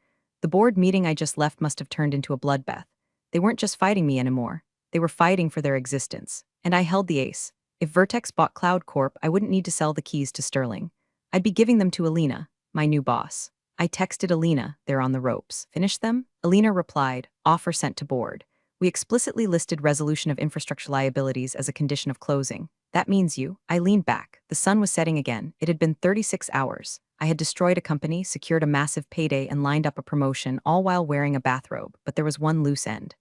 The board meeting I just left must have turned into a bloodbath. They weren't just fighting me anymore. They were fighting for their existence. And I held the ace. If Vertex bought Cloud Corp, I wouldn't need to sell the keys to Sterling. I'd be giving them to Alina, my new boss. I texted Alina, they're on the ropes. Finish them? Alina replied, offer sent to board. We explicitly listed resolution of infrastructure liabilities as a condition of closing. That means you. I leaned back. The sun was setting again. It had been 36 hours. I had destroyed a company, secured a massive payday, and lined up a promotion, all while wearing a bathrobe. But there was one loose end.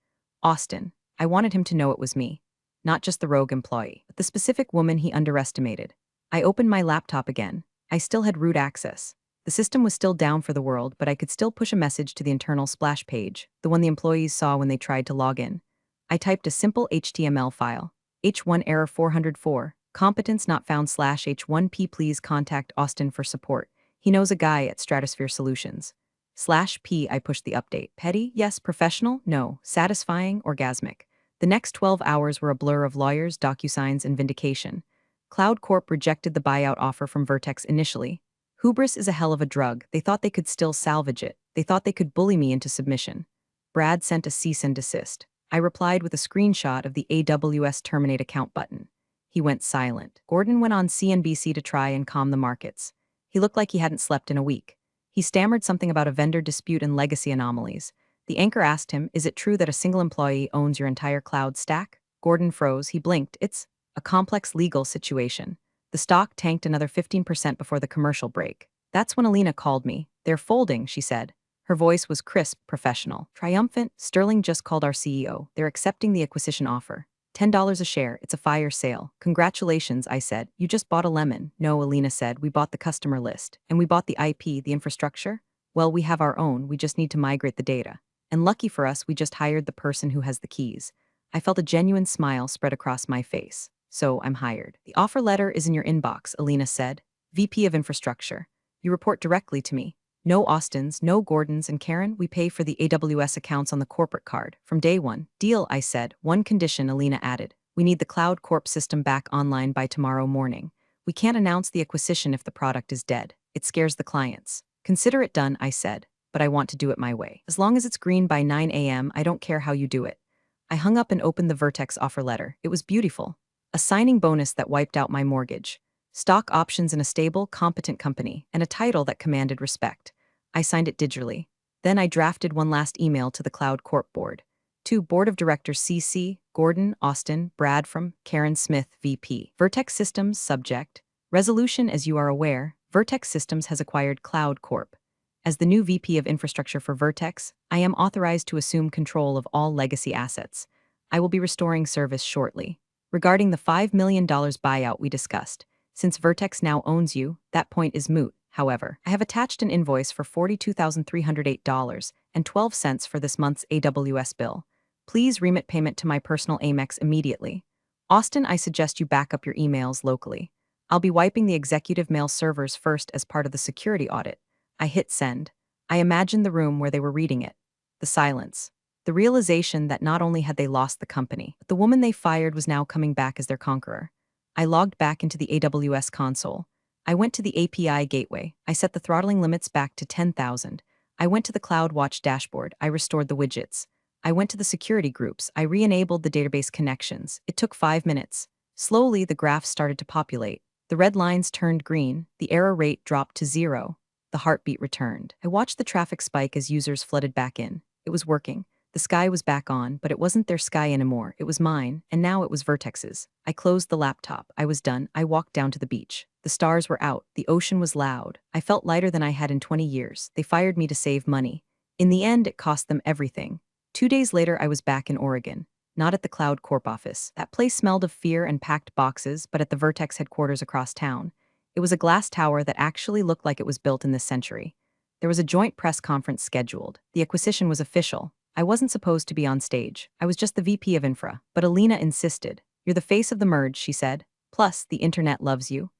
Austin. I wanted him to know it was me. not just the rogue employee, but the specific woman he underestimated. I opened my laptop again. I still had root access. The system was still down for the world, but I could still push a message to the internal splash page, the one the employees saw when they tried to log in. I typed a simple HTML file. H1 error 404, competence not found /H1P, please contact Austin for support. He knows a guy at Stratosphere Solutions. /P, I pushed the update. Petty? Yes. Professional? No. Satisfying? Orgasmic. The next 12 hours were a blur of lawyers, DocuSigns, and vindication. Cloud Corp rejected the buyout offer from Vertex initially. Hubris is a hell of a drug. They thought they could still salvage it. They thought they could bully me into submission. Brad sent a cease and desist. I replied with a screenshot of the AWS terminate account button. He went silent. Gordon went on CNBC to try and calm the markets. He looked like he hadn't slept in a week. He stammered something about a vendor dispute and legacy anomalies. The anchor asked him, "Is it true that a single employee owns your entire cloud stack?" Gordon froze. He blinked. "It's a complex legal situation." The stock tanked another 15% before the commercial break. That's when Alina called me. "They're folding," she said. Her voice was crisp, professional. Triumphant, "Sterling just called our CEO. They're accepting the acquisition offer. $10 a share. It's a fire sale." "Congratulations," I said. "You just bought a lemon." "No," Alina said. "We bought the customer list. And we bought the IP, the infrastructure. Well, we have our own. We just need to migrate the data. And lucky for us, we just hired the person who has the keys." I felt a genuine smile spread across my face. "So I'm hired." "The offer letter is in your inbox," Alina said. "VP of Infrastructure. You report directly to me. No Austins, no Gordons, and Karen, we pay for the AWS accounts on the corporate card. From day one." "Deal," I said. "One condition," Alina added. "We need the Cloud Corp system back online by tomorrow morning. We can't announce the acquisition if the product is dead. It scares the clients." "Consider it done," I said. "But I want to do it my way. As long as it's green by 9 a.m., I don't care how you do it." I hung up and opened the Vertex offer letter. It was beautiful. A signing bonus that wiped out my mortgage. Stock options in a stable, competent company, and a title that commanded respect. I signed it digitally. Then I drafted one last email to the Cloud Corp board. To Board of Directors CC, Gordon, Austin, Brad from Karen Smith, VP. Vertex Systems, subject. Resolution: as you are aware, Vertex Systems has acquired Cloud Corp. As the new VP of Infrastructure for Vertex, I am authorized to assume control of all legacy assets. I will be restoring service shortly. Regarding the $5 million buyout we discussed, since Vertex now owns you, that point is moot. However, I have attached an invoice for $42,308.12 for this month's AWS bill. Please remit payment to my personal Amex immediately. Austin, I suggest you back up your emails locally. I'll be wiping the executive mail servers first as part of the security audit. I hit send. I imagined the room where they were reading it. The silence. The realization that not only had they lost the company, but the woman they fired was now coming back as their conqueror. I logged back into the AWS console. I went to the API gateway. I set the throttling limits back to 10,000. I went to the CloudWatch dashboard. I restored the widgets. I went to the security groups. I re-enabled the database connections. It took 5 minutes. Slowly, the graphs started to populate. The red lines turned green. The error rate dropped to 0. The heartbeat returned. I watched the traffic spike as users flooded back in. It was working. The sky was back on, but it wasn't their sky anymore. It was mine, and now it was Vertex's. I closed the laptop. I was done. I walked down to the beach. The stars were out. The ocean was loud. I felt lighter than I had in 20 years. They fired me to save money. In the end, it cost them everything. 2 days later, I was back in Oregon. Not at the Cloud Corp office. That place smelled of fear and packed boxes, but at the Vertex headquarters across town. It was a glass tower that actually looked like it was built in this century. There was a joint press conference scheduled. The acquisition was official. I wasn't supposed to be on stage. I was just the VP of Infra. But Alina insisted. "You're the face of the merge," she said. "Plus, the internet loves you."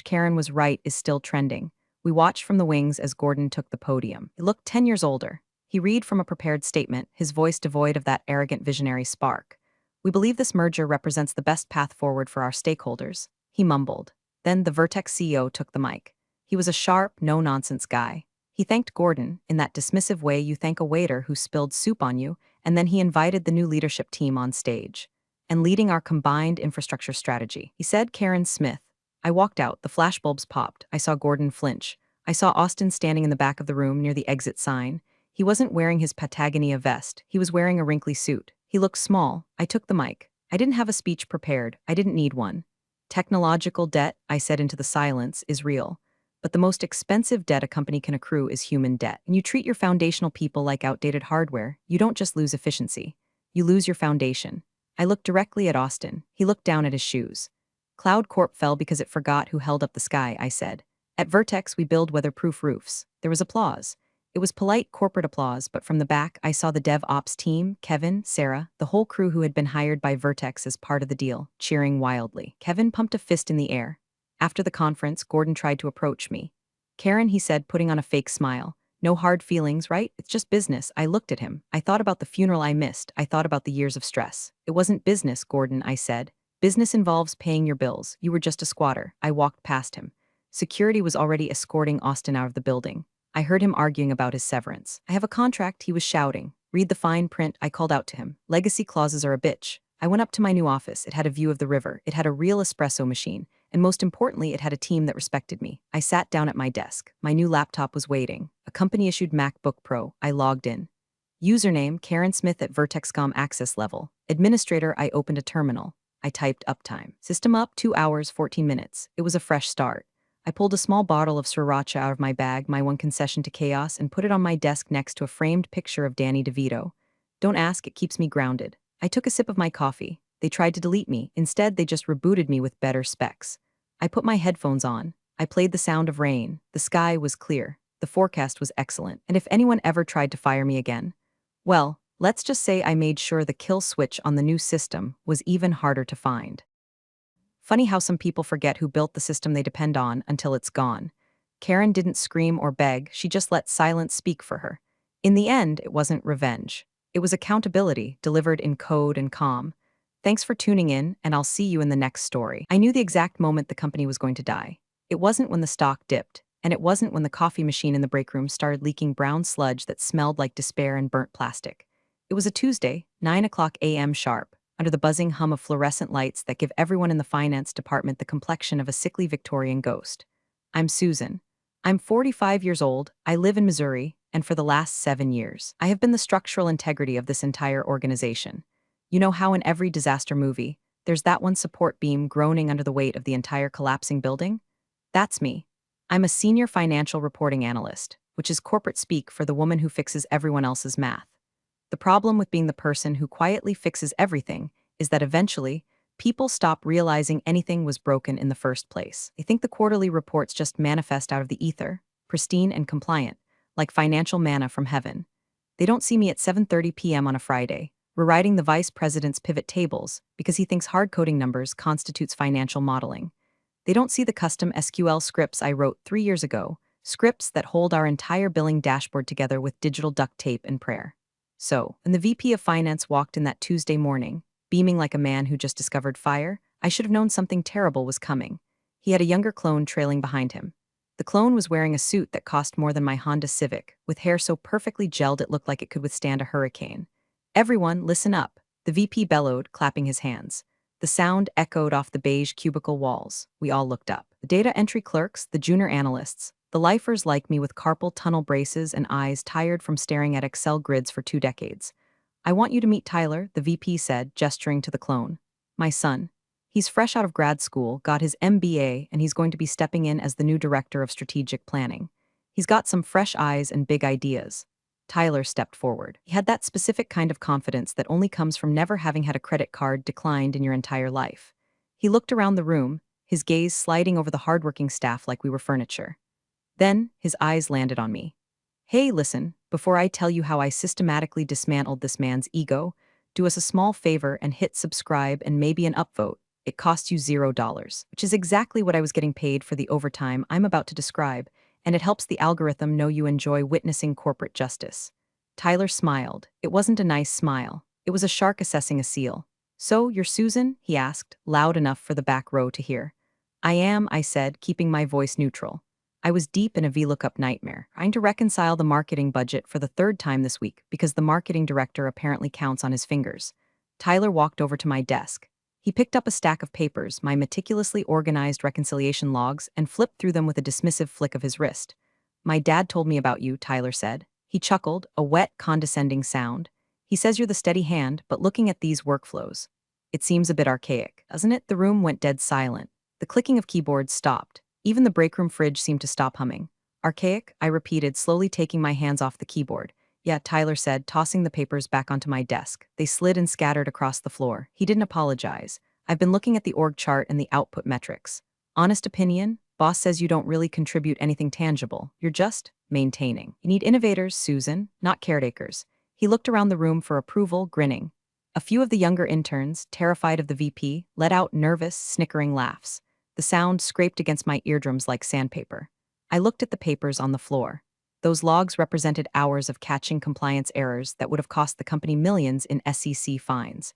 Karen was right is still trending. We watched from the wings as Gordon took the podium. He looked 10 years older. He read from a prepared statement, his voice devoid of that arrogant visionary spark. "We believe this merger represents the best path forward for our stakeholders," he mumbled. Then the Vertex CEO took the mic. He was a sharp, no-nonsense guy. He thanked Gordon in that dismissive way you thank a waiter who spilled soup on you, and then he invited the new leadership team on stage. "And leading our combined infrastructure strategy," he said. Karen Smith. I walked out. The flashbulbs popped. I saw Gordon flinch. I saw Austin standing in the back of the room near the exit sign. He wasn't wearing his Patagonia vest. He was wearing a wrinkly suit. He looked small. I took the mic. I didn't have a speech prepared. I didn't need one. "Technological debt," I said into the silence, "is real. But the most expensive debt a company can accrue is human debt. And you treat your foundational people like outdated hardware, you don't just lose efficiency. You lose your foundation." I looked directly at Austin. He looked down at his shoes. Cloud Corp fell because it forgot who held up the sky, I said. At Vertex, we build weatherproof roofs. There was applause. It was polite corporate applause, but from the back, I saw the dev ops team, Kevin, Sarah, the whole crew who had been hired by Vertex as part of the deal, cheering wildly. Kevin pumped a fist in the air. After the conference, Gordon tried to approach me. Karen, he said, putting on a fake smile. No hard feelings, right? It's just business. I looked at him. I thought about the funeral I missed. I thought about the years of stress. It wasn't business, Gordon, I said. Business involves paying your bills. You were just a squatter. I walked past him. Security was already escorting Austin out of the building. I heard him arguing about his severance. I have a contract, he was shouting. Read the fine print, I called out to him. Legacy clauses are a bitch. I went up to my new office. It had a view of the river. It had a real espresso machine. And most importantly, it had a team that respected me. I sat down at my desk. My new laptop was waiting. A company-issued MacBook Pro. I logged in. Username, Karen Smith at VertexCom access level. Administrator, I opened a terminal. I typed uptime. System up, 2 hours, 14 minutes. It was a fresh start. I pulled a small bottle of sriracha out of my bag, my one concession to chaos, and put it on my desk next to a framed picture of Danny DeVito. Don't ask, it keeps me grounded. I took a sip of my coffee. They tried to delete me. Instead, they just rebooted me with better specs. I put my headphones on. I played the sound of rain. The sky was clear. The forecast was excellent. And if anyone ever tried to fire me again, well, let's just say I made sure the kill switch on the new system was even harder to find. Funny how some people forget who built the system they depend on until it's gone. Karen didn't scream or beg, she just let silence speak for her. In the end, it wasn't revenge. It was accountability, delivered in code and calm. Thanks for tuning in, and I'll see you in the next story. I knew the exact moment the company was going to die. It wasn't when the stock dipped, and it wasn't when the coffee machine in the break room started leaking brown sludge that smelled like despair and burnt plastic. It was a Tuesday, 9 a.m. sharp, under the buzzing hum of fluorescent lights that give everyone in the finance department the complexion of a sickly Victorian ghost. I'm Susan. I'm 45 years old, I live in Missouri, and for the last 7 years, I have been the structural integrity of this entire organization. You know how in every disaster movie, there's that one support beam groaning under the weight of the entire collapsing building? That's me. I'm a senior financial reporting analyst, which is corporate speak for the woman who fixes everyone else's math. The problem with being the person who quietly fixes everything is that eventually, people stop realizing anything was broken in the first place. They think the quarterly reports just manifest out of the ether, pristine and compliant, like financial manna from heaven. They don't see me at 7:30 p.m. on a Friday, rewriting the vice president's pivot tables because he thinks hard-coding numbers constitutes financial modeling. They don't see the custom SQL scripts I wrote 3 years ago, scripts that hold our entire billing dashboard together with digital duct tape and prayer. So, when the VP of Finance walked in that Tuesday morning, beaming like a man who just discovered fire, I should have known something terrible was coming. He had a younger clone trailing behind him. The clone was wearing a suit that cost more than my Honda Civic, with hair so perfectly gelled it looked like it could withstand a hurricane. Everyone, listen up, the VP bellowed, clapping his hands. The sound echoed off the beige cubicle walls. We all looked up. The data entry clerks, the junior analysts, the lifers like me with carpal tunnel braces and eyes tired from staring at Excel grids for 2 decades. I want you to meet Tyler, the VP said, gesturing to the clone. My son. He's fresh out of grad school, got his MBA, and he's going to be stepping in as the new director of strategic planning. He's got some fresh eyes and big ideas. Tyler stepped forward. He had that specific kind of confidence that only comes from never having had a credit card declined in your entire life. He looked around the room, his gaze sliding over the hardworking staff like we were furniture. Then, his eyes landed on me. Hey, listen, before I tell you how I systematically dismantled this man's ego, do us a small favor and hit subscribe and maybe an upvote. It costs you $0, which is exactly what I was getting paid for the overtime I'm about to describe, and it helps the algorithm know you enjoy witnessing corporate justice. Tyler smiled. It wasn't a nice smile. It was a shark assessing a seal. So, you're Susan? He asked, loud enough for the back row to hear. I am, I said, keeping my voice neutral. I was deep in a VLOOKUP nightmare, trying to reconcile the marketing budget for the 3rd time this week because the marketing director apparently counts on his fingers. Tyler walked over to my desk. He picked up a stack of papers, my meticulously organized reconciliation logs, and flipped through them with a dismissive flick of his wrist. My dad told me about you, Tyler said. He chuckled, a wet, condescending sound. He says you're the steady hand, but looking at these workflows, it seems a bit archaic, doesn't it? The room went dead silent. The clicking of keyboards stopped. Even the break room fridge seemed to stop humming. Archaic, I repeated, slowly taking my hands off the keyboard. Yeah, Tyler said, tossing the papers back onto my desk. They slid and scattered across the floor. He didn't apologize. I've been looking at the org chart and the output metrics. Honest opinion, boss says you don't really contribute anything tangible. You're just maintaining. You need innovators, Susan, not caretakers. He looked around the room for approval, grinning. A few of the younger interns, terrified of the VP, let out nervous, snickering laughs. The sound scraped against my eardrums like sandpaper. I looked at the papers on the floor. Those logs represented hours of catching compliance errors that would have cost the company millions in SEC fines.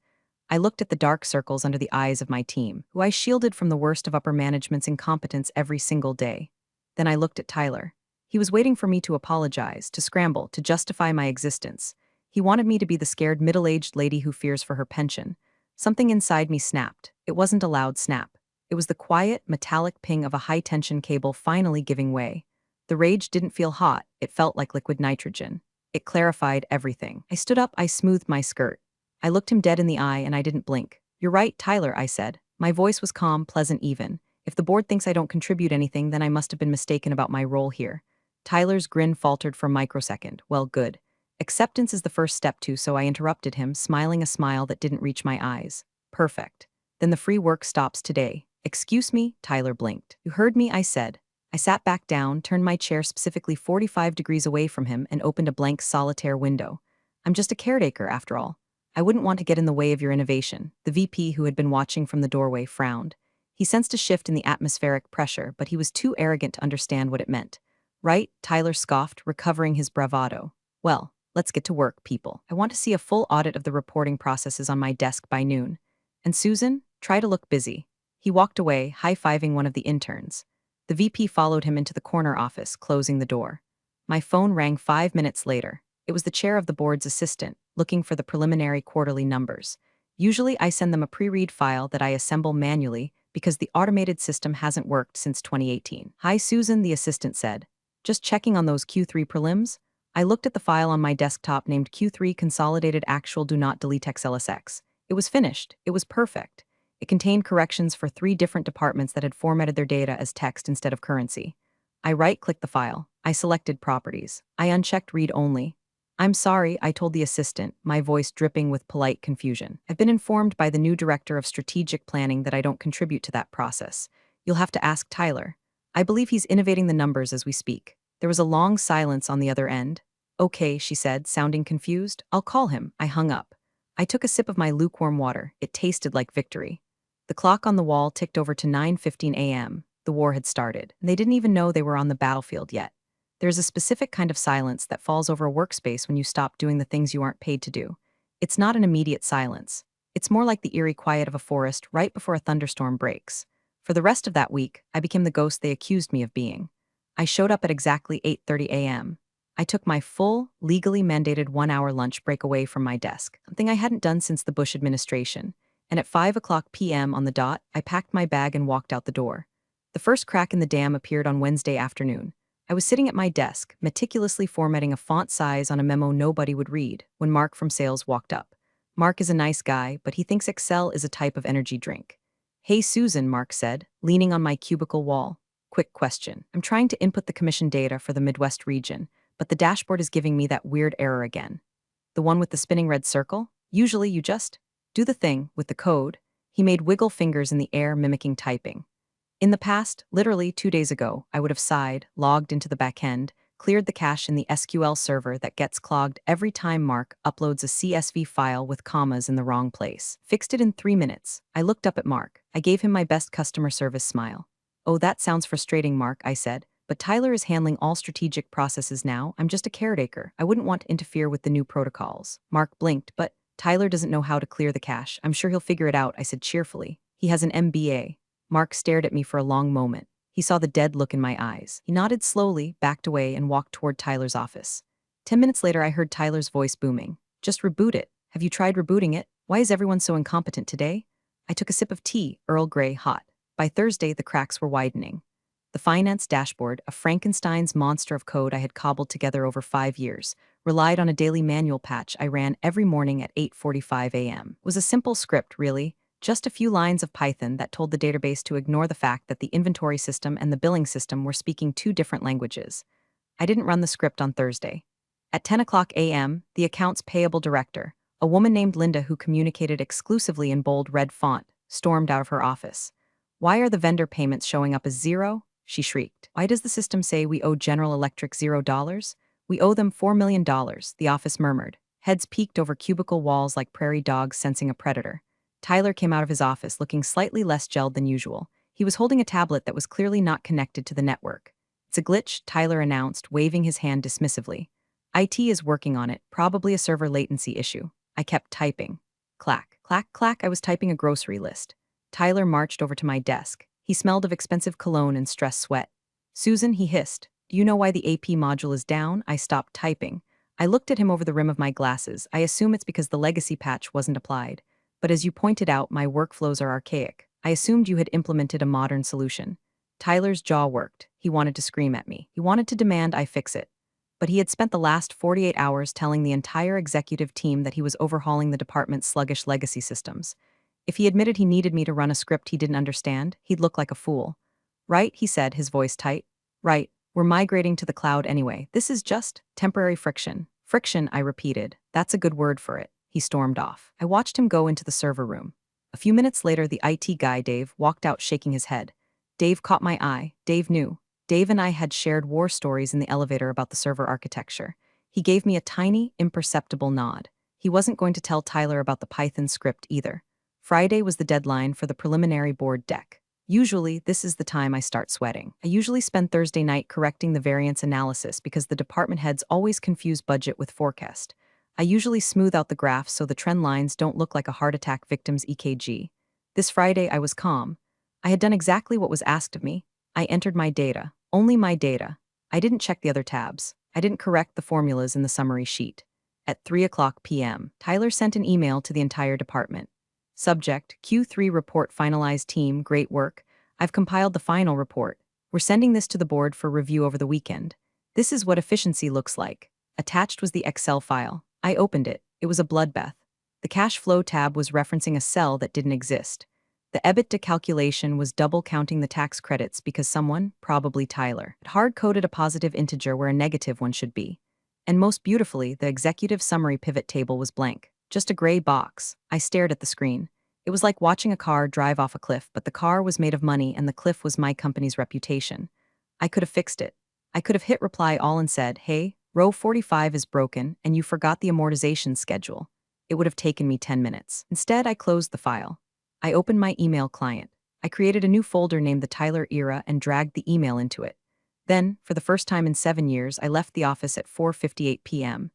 I looked at the dark circles under the eyes of my team, who I shielded from the worst of upper management's incompetence every single day. Then I looked at Tyler. He was waiting for me to apologize, to scramble, to justify my existence. He wanted me to be the scared middle-aged lady who fears for her pension. Something inside me snapped. It wasn't a loud snap. It was the quiet, metallic ping of a high-tension cable finally giving way. The rage didn't feel hot, it felt like liquid nitrogen. It clarified everything. I stood up, I smoothed my skirt. I looked him dead in the eye and I didn't blink. "You're right, Tyler," I said. My voice was calm, pleasant even. "If the board thinks I don't contribute anything, then I must have been mistaken about my role here." Tyler's grin faltered for a microsecond. "Well, good. Acceptance is the first step too, so I interrupted him, smiling a smile that didn't reach my eyes. "Perfect. Then the free work stops today." "Excuse me," Tyler blinked. "You heard me," I said. I sat back down, turned my chair specifically 45 degrees away from him, and opened a blank solitaire window. "I'm just a caretaker, after all. I wouldn't want to get in the way of your innovation." The VP, who had been watching from the doorway, frowned. He sensed a shift in the atmospheric pressure, but he was too arrogant to understand what it meant. "Right?" Tyler scoffed, recovering his bravado. "Well, let's get to work, people. I want to see a full audit of the reporting processes on my desk by noon. And Susan, try to look busy." He walked away, high-fiving one of the interns. The VP followed him into the corner office, closing the door. My phone rang 5 minutes later. It was the chair of the board's assistant, looking for the preliminary quarterly numbers. Usually I send them a pre-read file that I assemble manually because the automated system hasn't worked since 2018. "Hi, Susan," the assistant said. "Just checking on those Q3 prelims?" I looked at the file on my desktop named Q3 Consolidated Actual Do Not Delete XLSX. It was finished. It was perfect. It contained corrections for 3 different departments that had formatted their data as text instead of currency. I right-clicked the file. I selected Properties. I unchecked Read Only. "I'm sorry," I told the assistant, my voice dripping with polite confusion. "I've been informed by the new director of strategic planning that I don't contribute to that process. You'll have to ask Tyler. I believe he's innovating the numbers as we speak." There was a long silence on the other end. "Okay," she said, sounding confused. "I'll call him." I hung up. I took a sip of my lukewarm water. It tasted like victory. The clock on the wall ticked over to 9:15 a.m. The war had started, and they didn't even know they were on the battlefield yet. There's a specific kind of silence that falls over a workspace when you stop doing the things you aren't paid to do. It's not an immediate silence. It's more like the eerie quiet of a forest right before a thunderstorm breaks. For the rest of that week, I became the ghost they accused me of being. I showed up at exactly 8:30 a.m. I took my full, legally mandated 1-hour lunch break away from my desk, something I hadn't done since the Bush administration. And at 5 p.m. on the dot, I packed my bag and walked out the door. The first crack in the dam appeared on Wednesday afternoon. I was sitting at my desk, meticulously formatting a font size on a memo nobody would read, when Mark from sales walked up. Mark is a nice guy, but he thinks Excel is a type of energy drink. "Hey, Susan," Mark said, leaning on my cubicle wall. "Quick question. I'm trying to input the commission data for the Midwest region, but the dashboard is giving me that weird error again. The one with the spinning red circle? Usually you just do the thing with the code." He made wiggle fingers in the air, mimicking typing. "In the past, literally 2 days ago, I would have sighed, logged into the backend, cleared the cache in the SQL server that gets clogged every time Mark uploads a CSV file with commas in the wrong place. Fixed it in 3 minutes." I looked up at Mark. I gave him my best customer service smile. "Oh, that sounds frustrating, Mark," I said. "But Tyler is handling all strategic processes now. I'm just a caretaker. I wouldn't want to interfere with the new protocols." Mark blinked. "But Tyler doesn't know how to clear the cache. I'm sure he'll figure it out," I said cheerfully. "He has an MBA. Mark stared at me for a long moment. He saw the dead look in my eyes. He nodded slowly, backed away, and walked toward Tyler's office. 10 minutes later, I heard Tyler's voice booming. "Just reboot it. Have you tried rebooting it? Why is everyone so incompetent today?" I took a sip of tea, Earl Grey hot. By Thursday, the cracks were widening. The finance dashboard, a Frankenstein's monster of code I had cobbled together over 5 years, relied on a daily manual patch I ran every morning at 8:45 a.m. It was a simple script, really, just a few lines of Python that told the database to ignore the fact that the inventory system and the billing system were speaking 2 different languages. I didn't run the script on Thursday. At 10 o'clock a.m., the accounts payable director, a woman named Linda who communicated exclusively in bold red font, stormed out of her office. "Why are the vendor payments showing up as zero?" she shrieked. "Why does the system say we owe General Electric $0? We owe them $4 million, the office murmured. Heads peeked over cubicle walls like prairie dogs sensing a predator. Tyler came out of his office looking slightly less gelled than usual. He was holding a tablet that was clearly not connected to the network. "It's a glitch," Tyler announced, waving his hand dismissively. "IT is working on it, probably a server latency issue." I kept typing. Clack, clack, clack, I was typing a grocery list. Tyler marched over to my desk. He smelled of expensive cologne and stress sweat. "Susan," he hissed, "do you know why the AP module is down?" I stopped typing. I looked at him over the rim of my glasses. I assume it's because the legacy patch wasn't applied. But as you pointed out, my workflows are archaic. I assumed you had implemented a modern solution. Tyler's jaw worked. He wanted to scream at me. He wanted to demand I fix it. But he had spent the last 48 hours telling the entire executive team that he was overhauling the department's sluggish legacy systems. If he admitted he needed me to run a script he didn't understand, he'd look like a fool. "Right," he said, his voice tight. "Right, we're migrating to the cloud anyway. This is just temporary friction." "Friction," I repeated. "That's a good word for it." He stormed off. I watched him go into the server room. A few minutes later, the IT guy, Dave, walked out shaking his head. Dave caught my eye. Dave knew. Dave and I had shared war stories in the elevator about the server architecture. He gave me a tiny, imperceptible nod. He wasn't going to tell Tyler about the Python script either. Friday was the deadline for the preliminary board deck. Usually, this is the time I start sweating. I usually spend Thursday night correcting the variance analysis because the department heads always confuse budget with forecast. I usually smooth out the graphs so the trend lines don't look like a heart attack victim's EKG. This Friday, I was calm. I had done exactly what was asked of me. I entered my data, only my data. I didn't check the other tabs. I didn't correct the formulas in the summary sheet. At 3 o'clock p.m., Tyler sent an email to the entire department. Subject, Q3 report finalized team, great work. I've compiled the final report. We're sending this to the board for review over the weekend. This is what efficiency looks like. Attached was the Excel file. I opened it. It was a bloodbath. The cash flow tab was referencing a cell that didn't exist. The EBITDA calculation was double counting the tax credits because someone, probably Tyler, had hard-coded a positive integer where a negative one should be. And most beautifully, the executive summary pivot table was blank. Just a gray box. I stared at the screen. It was like watching a car drive off a cliff, but the car was made of money and the cliff was my company's reputation. I could have fixed it. I could have hit reply all and said, "Hey, row 45 is broken and you forgot the amortization schedule." It would have taken me 10 minutes. Instead, I closed the file. I opened my email client. I created a new folder named the Tyler Era and dragged the email into it. Then, for the first time in 7 years, I left the office at 4:58 p.m.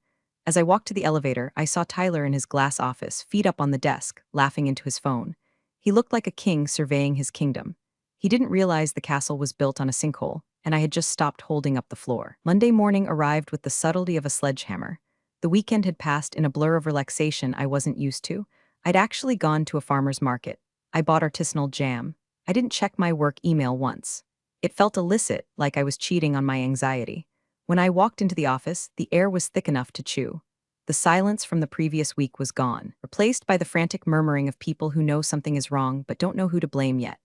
As I walked to the elevator, I saw Tyler in his glass office, feet up on the desk, laughing into his phone. He looked like a king surveying his kingdom. He didn't realize the castle was built on a sinkhole, and I had just stopped holding up the floor. Monday morning arrived with the subtlety of a sledgehammer. The weekend had passed in a blur of relaxation I wasn't used to. I'd actually gone to a farmer's market. I bought artisanal jam. I didn't check my work email once. It felt illicit, like I was cheating on my anxiety. When I walked into the office, the air was thick enough to chew. The silence from the previous week was gone, replaced by the frantic murmuring of people who know something is wrong but don't know who to blame yet.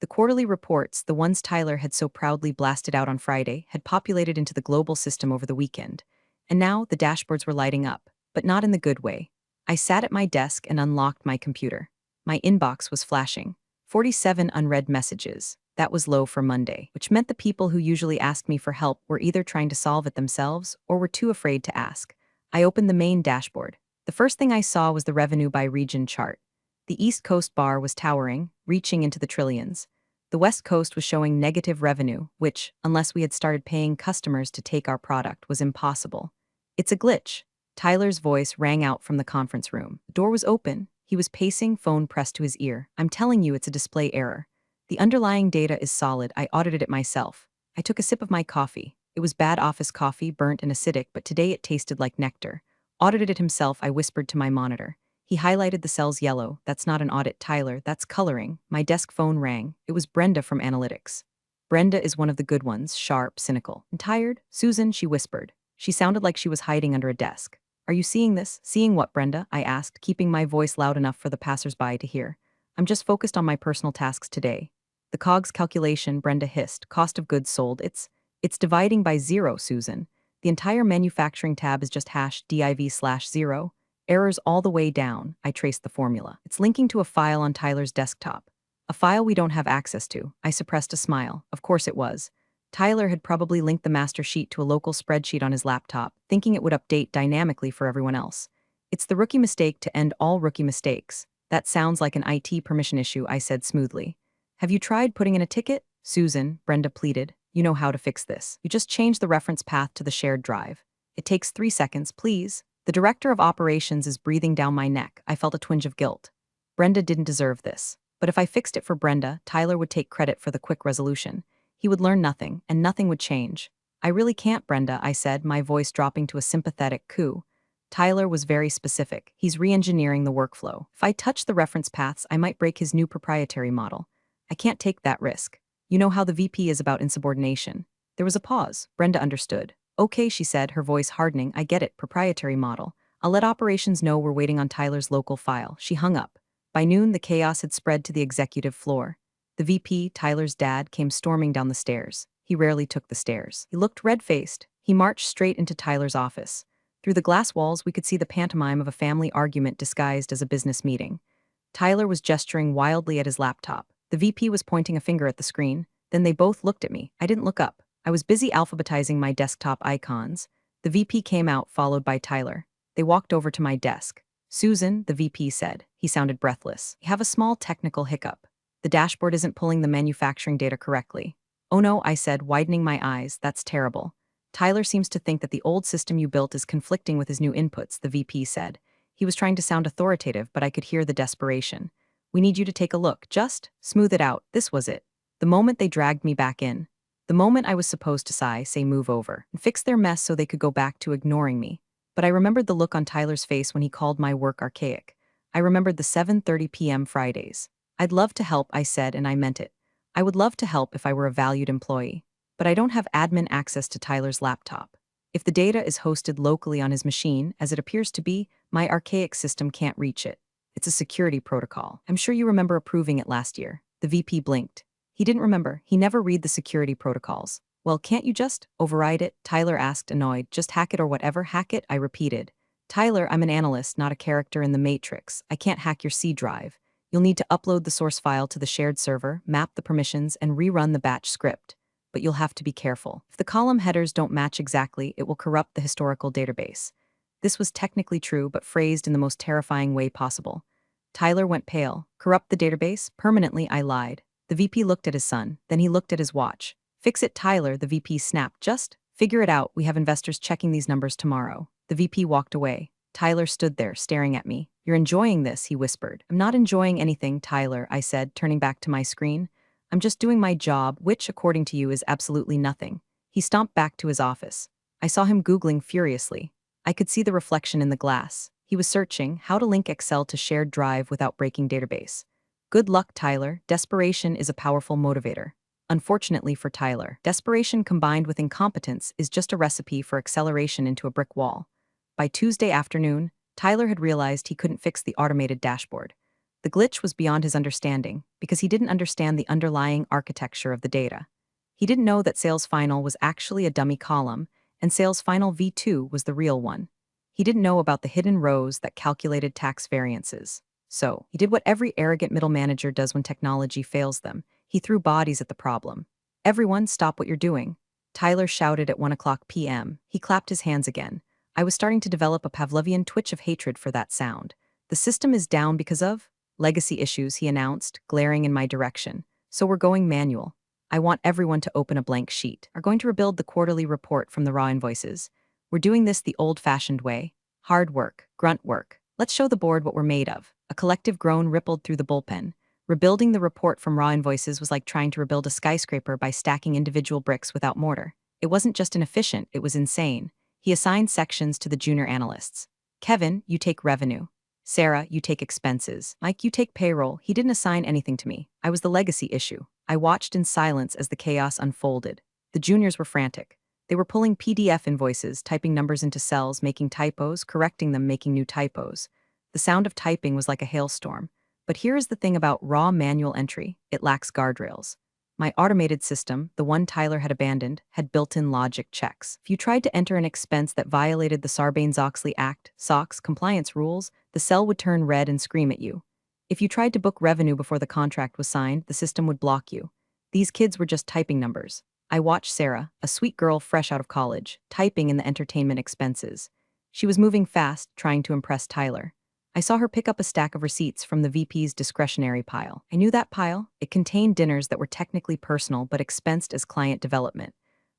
The quarterly reports, the ones Tyler had so proudly blasted out on Friday, had populated into the global system over the weekend. And now the dashboards were lighting up, but not in the good way. I sat at my desk and unlocked my computer. My inbox was flashing. 47 unread messages. That was low for Monday, which meant the people who usually asked me for help were either trying to solve it themselves or were too afraid to ask. I opened the main dashboard. The first thing I saw was the revenue by region chart. The East Coast bar was towering, reaching into the trillions. The West Coast was showing negative revenue, which, unless we had started paying customers to take our product, was impossible. "It's a glitch." Tyler's voice rang out from the conference room. The door was open. He was pacing, phone pressed to his ear. "I'm telling you, it's a display error. The underlying data is solid. I audited it myself." I took a sip of my coffee. It was bad office coffee, burnt and acidic, but today it tasted like nectar. Audited it himself, I whispered to my monitor. He highlighted the cells yellow. "That's not an audit, Tyler. That's coloring." My desk phone rang. It was Brenda from Analytics. Brenda is one of the good ones, sharp, cynical. "And tired?" "Susan," she whispered. She sounded like she was hiding under a desk. "Are you seeing this?" "Seeing what, Brenda?" I asked, keeping my voice loud enough for the passersby to hear. "I'm just focused on my personal tasks today." "The COGS calculation," Brenda hissed. "Cost of goods sold. It's dividing by zero, Susan. The entire manufacturing tab is just hash div/0. Errors all the way down. I traced the formula. It's linking to a file on Tyler's desktop. A file we don't have access to. I suppressed a smile. Of course it was. Tyler had probably linked the master sheet to a local spreadsheet on his laptop, thinking it would update dynamically for everyone else. It's the rookie mistake to end all rookie mistakes. That sounds like an IT permission issue, I said smoothly. Have you tried putting in a ticket? Susan, Brenda pleaded. You know how to fix this. You just change the reference path to the shared drive. It takes 3 seconds, please. The director of operations is breathing down my neck. I felt a twinge of guilt. Brenda didn't deserve this. But if I fixed it for Brenda, Tyler would take credit for the quick resolution. He would learn nothing, and nothing would change. I really can't, Brenda, I said, my voice dropping to a sympathetic coo. Tyler was very specific. He's re-engineering the workflow. If I touch the reference paths, I might break his new proprietary model. I can't take that risk. You know how the VP is about insubordination. There was a pause. Brenda understood. Okay, she said, her voice hardening. I get it, proprietary model. I'll let operations know we're waiting on Tyler's local file. She hung up. By noon, the chaos had spread to the executive floor. The VP, Tyler's dad, came storming down the stairs. He rarely took the stairs. He looked red-faced. He marched straight into Tyler's office. Through the glass walls, we could see the pantomime of a family argument disguised as a business meeting. Tyler was gesturing wildly at his laptop. The VP was pointing a finger at the screen. Then they both looked at me. I didn't look up. I was busy alphabetizing my desktop icons. The VP came out, followed by Tyler. They walked over to my desk. Susan, the VP said. He sounded breathless. You have a small technical hiccup. The dashboard isn't pulling the manufacturing data correctly. Oh no, I said, widening my eyes. That's terrible. Tyler seems to think that the old system you built is conflicting with his new inputs, the VP said. He was trying to sound authoritative, but I could hear the desperation. We need you to take a look. Just smooth it out. This was it. The moment they dragged me back in. The moment I was supposed to say move over, and fix their mess so they could go back to ignoring me. But I remembered the look on Tyler's face when he called my work archaic. I remembered the 7:30 p.m. Fridays. I'd love to help, I said, and I meant it. I would love to help if I were a valued employee. But I don't have admin access to Tyler's laptop. If the data is hosted locally on his machine, as it appears to be, my archaic system can't reach it. It's a security protocol. I'm sure you remember approving it last year. The VP blinked. He didn't remember. He never read the security protocols. Well, can't you just override it? Tyler asked, annoyed. Just hack it or whatever. Hack it, I repeated. Tyler, I'm an analyst, not a character in the Matrix. I can't hack your C drive. You'll need to upload the source file to the shared server, map the permissions, and rerun the batch script. But you'll have to be careful. If the column headers don't match exactly, it will corrupt the historical database. This was technically true, but phrased in the most terrifying way possible. Tyler went pale. Corrupt the database? Permanently, I lied. The VP looked at his son. Then he looked at his watch. Fix it, Tyler, the VP snapped. Just figure it out. We have investors checking these numbers tomorrow. The VP walked away. Tyler stood there, staring at me. You're enjoying this, he whispered. I'm not enjoying anything, Tyler, I said, turning back to my screen. I'm just doing my job, which, according to you, is absolutely nothing. He stomped back to his office. I saw him Googling furiously. I could see the reflection in the glass. He was searching how to link Excel to shared drive without breaking database. Good luck, Tyler. Desperation is a powerful motivator. Unfortunately for Tyler, desperation combined with incompetence is just a recipe for acceleration into a brick wall. By Tuesday afternoon, Tyler had realized he couldn't fix the automated dashboard. The glitch was beyond his understanding because he didn't understand the underlying architecture of the data. He didn't know that Sales Final was actually a dummy column, and Sales Final V2 was the real one. He didn't know about the hidden rows that calculated tax variances. So, he did what every arrogant middle manager does when technology fails them. He threw bodies at the problem. Everyone, stop what you're doing. Tyler shouted at 1:00 p.m. He clapped his hands again. I was starting to develop a Pavlovian twitch of hatred for that sound. The system is down because of legacy issues, he announced, glaring in my direction. So we're going manual. I want everyone to open a blank sheet. Are going to rebuild the quarterly report from the raw invoices. We're doing this the old-fashioned way. Hard work, grunt work. Let's show the board what we're made of. A collective groan rippled through the bullpen. Rebuilding the report from raw invoices was like trying to rebuild a skyscraper by stacking individual bricks without mortar. It wasn't just inefficient, it was insane. He assigned sections to the junior analysts. Kevin, you take revenue. Sarah, you take expenses. Mike, you take payroll. He didn't assign anything to me. I was the legacy issue. I watched in silence as the chaos unfolded. The juniors were frantic. They were pulling PDF invoices, typing numbers into cells, making typos, correcting them, making new typos. The sound of typing was like a hailstorm. But here is the thing about raw manual entry. It lacks guardrails. My automated system, the one Tyler had abandoned, had built-in logic checks. If you tried to enter an expense that violated the Sarbanes-Oxley Act, SOX, compliance rules, the cell would turn red and scream at you. If you tried to book revenue before the contract was signed, the system would block you. These kids were just typing numbers. I watched Sarah, a sweet girl fresh out of college, typing in the entertainment expenses. She was moving fast, trying to impress Tyler. I saw her pick up a stack of receipts from the VP's discretionary pile. I knew that pile. It contained dinners that were technically personal but expensed as client development.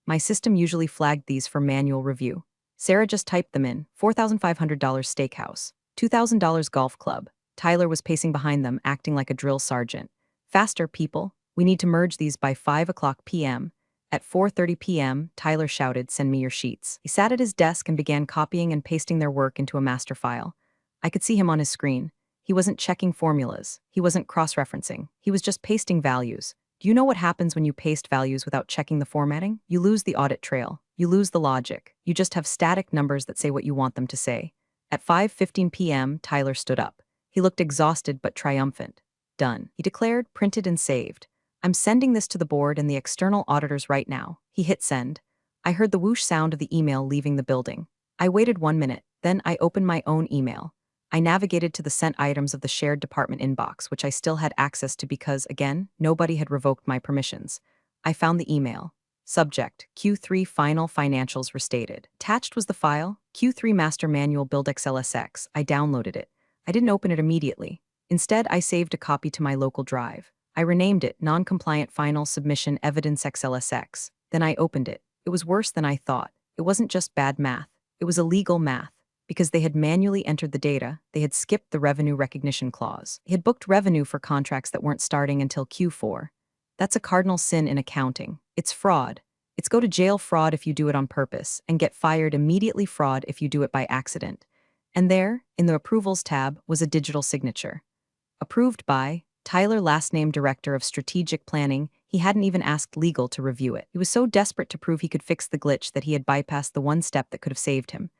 My system usually flagged these for manual review. Sarah just typed them in: $4,500 steakhouse, $2,000 golf club. Tyler was pacing behind them, acting like a drill sergeant. Faster, people. We need to merge these by 5 p.m. At 4:30 p.m., Tyler shouted, "Send me your sheets." He sat at his desk and began copying and pasting their work into a master file. I could see him on his screen. He wasn't checking formulas. He wasn't cross-referencing. He was just pasting values. Do you know what happens when you paste values without checking the formatting? You lose the audit trail. You lose the logic. You just have static numbers that say what you want them to say. At 5:15 p.m., Tyler stood up. He looked exhausted but triumphant. "Done," he declared, printed and saved. "I'm sending this to the board and the external auditors right now." He hit send. I heard the whoosh sound of the email leaving the building. I waited 1 minute. Then I opened my own email. I navigated to the sent items of the shared department inbox, which I still had access to because, again, nobody had revoked my permissions. I found the email. Subject: Q3 Final Financials Restated. Attached was the file, Q3 Master Manual Build XLSX. I downloaded it. I didn't open it immediately. Instead, I saved a copy to my local drive. I renamed it Non-Compliant Final Submission Evidence XLSX. Then I opened it. It was worse than I thought. It wasn't just bad math. It was illegal math. Because they had manually entered the data, they had skipped the revenue recognition clause. They had booked revenue for contracts that weren't starting until Q4. That's a cardinal sin in accounting. It's fraud. It's go to jail fraud if you do it on purpose, and get fired immediately fraud if you do it by accident. And there, in the Approvals tab, was a digital signature. Approved by Tyler, last name Director of Strategic Planning. He hadn't even asked legal to review it. He was so desperate to prove he could fix the glitch that he had bypassed the one step that could have saved him.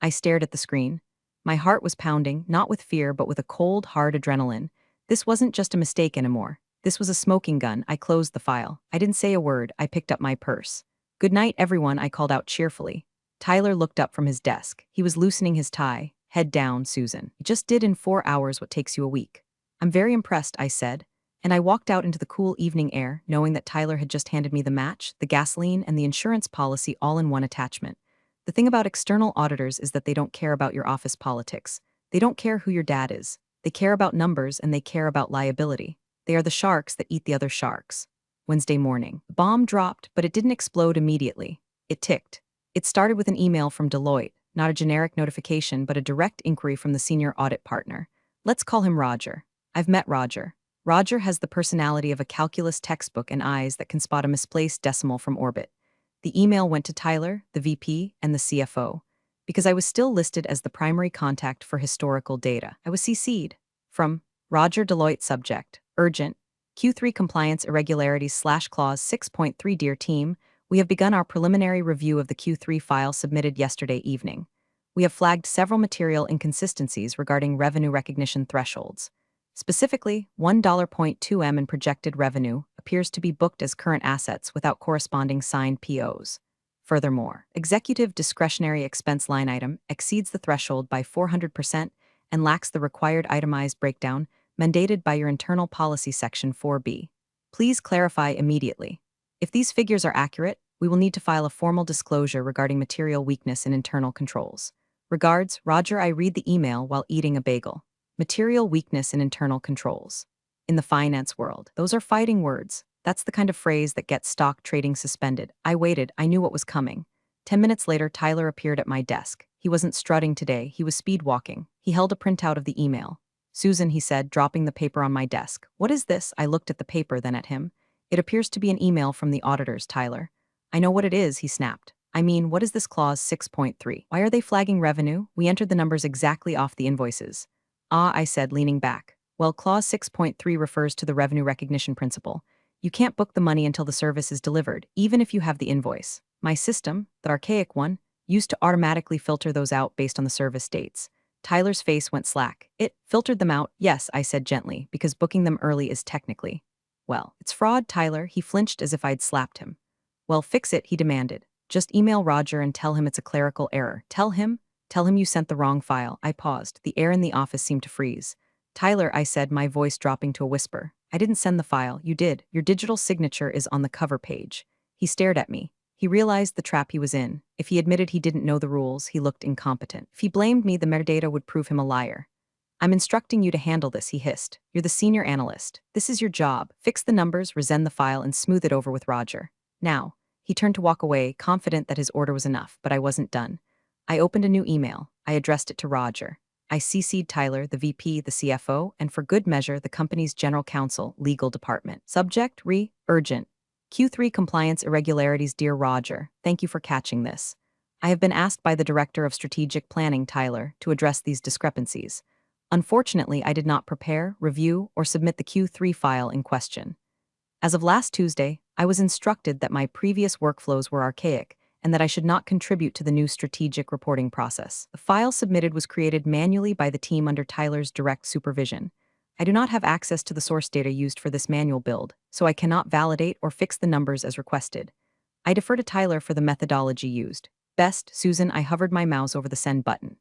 I stared at the screen. My heart was pounding, not with fear but with a cold, hard adrenaline. This wasn't just a mistake anymore. This was a smoking gun. I closed the file. I didn't say a word. I picked up my purse. "Good night, everyone," I called out cheerfully. Tyler looked up from his desk. He was loosening his tie. "Head down, Susan. You just did in 4 hours what takes you a week." "I'm very impressed," I said. And I walked out into the cool evening air, knowing that Tyler had just handed me the match, the gasoline, and the insurance policy all in one attachment. The thing about external auditors is that they don't care about your office politics. They don't care who your dad is. They care about numbers and they care about liability. They are the sharks that eat the other sharks. Wednesday morning. The bomb dropped, but it didn't explode immediately. It ticked. It started with an email from Deloitte, not a generic notification, but a direct inquiry from the senior audit partner. Let's call him Roger. I've met Roger. Roger has the personality of a calculus textbook and eyes that can spot a misplaced decimal from orbit. The email went to Tyler, the VP, and the CFO. Because I was still listed as the primary contact for historical data, I was CC'd. From Roger, Deloitte, subject: urgent, Q3 compliance irregularities / clause 6.3. Dear team, we have begun our preliminary review of the Q3 file submitted yesterday evening. We have flagged several material inconsistencies regarding revenue recognition thresholds. Specifically, $1.2 million in projected revenue appears to be booked as current assets without corresponding signed POs. Furthermore, executive discretionary expense line item exceeds the threshold by 400% and lacks the required itemized breakdown mandated by your internal policy section 4B. Please clarify immediately. If these figures are accurate, we will need to file a formal disclosure regarding material weakness in internal controls. Regards, Roger. I read the email while eating a bagel. Material weakness in internal controls. In the finance world, those are fighting words. That's the kind of phrase that gets stock trading suspended. I waited. I knew what was coming. 10 minutes later, Tyler appeared at my desk. He wasn't strutting today. He was speed walking. He held a printout of the email. "Susan," he said, dropping the paper on my desk. "What is this?" I looked at the paper, then at him. "It appears to be an email from the auditors, Tyler." "I know what it is," he snapped. "I mean, what is this clause 6.3? Why are they flagging revenue? We entered the numbers exactly off the invoices." "Ah," I said, leaning back. "Well, clause 6.3 refers to the revenue recognition principle. You can't book the money until the service is delivered, even if you have the invoice. My system, the archaic one, used to automatically filter those out based on the service dates." Tyler's face went slack. "It filtered them out?" "Yes," I said gently, "because booking them early is technically Well, it's fraud, Tyler. He flinched as if I'd slapped him. Well, fix it, he demanded. Just email Roger and tell him it's a clerical error. Tell him you sent the wrong file. I paused. The air in the office seemed to freeze. Tyler, I said, my voice dropping to a whisper. I didn't send the file. You did. Your digital signature is on the cover page. He stared at me. He realized the trap he was in. If he admitted he didn't know the rules, he looked incompetent. If he blamed me, the metadata would prove him a liar. I'm instructing you to handle this, he hissed. You're the senior analyst. This is your job. Fix the numbers, resend the file, and smooth it over with Roger. Now. He turned to walk away, confident that his order was enough, but I wasn't done. I opened a new email. I addressed it to Roger. I CC'd Tyler, the VP, the CFO, and for good measure, the company's general counsel, legal department. Subject, urgent. Q3 compliance irregularities. Dear Roger, thank you for catching this. I have been asked by the Director of Strategic Planning, Tyler, to address these discrepancies. Unfortunately, I did not prepare, review, or submit the Q3 file in question. As of last Tuesday, I was instructed that my previous workflows were archaic and that I should not contribute to the new strategic reporting process. The file submitted was created manually by the team under Tyler's direct supervision. I do not have access to the source data used for this manual build, so I cannot validate or fix the numbers as requested. I defer to Tyler for the methodology used. Best, Susan, I hovered my mouse over the send button.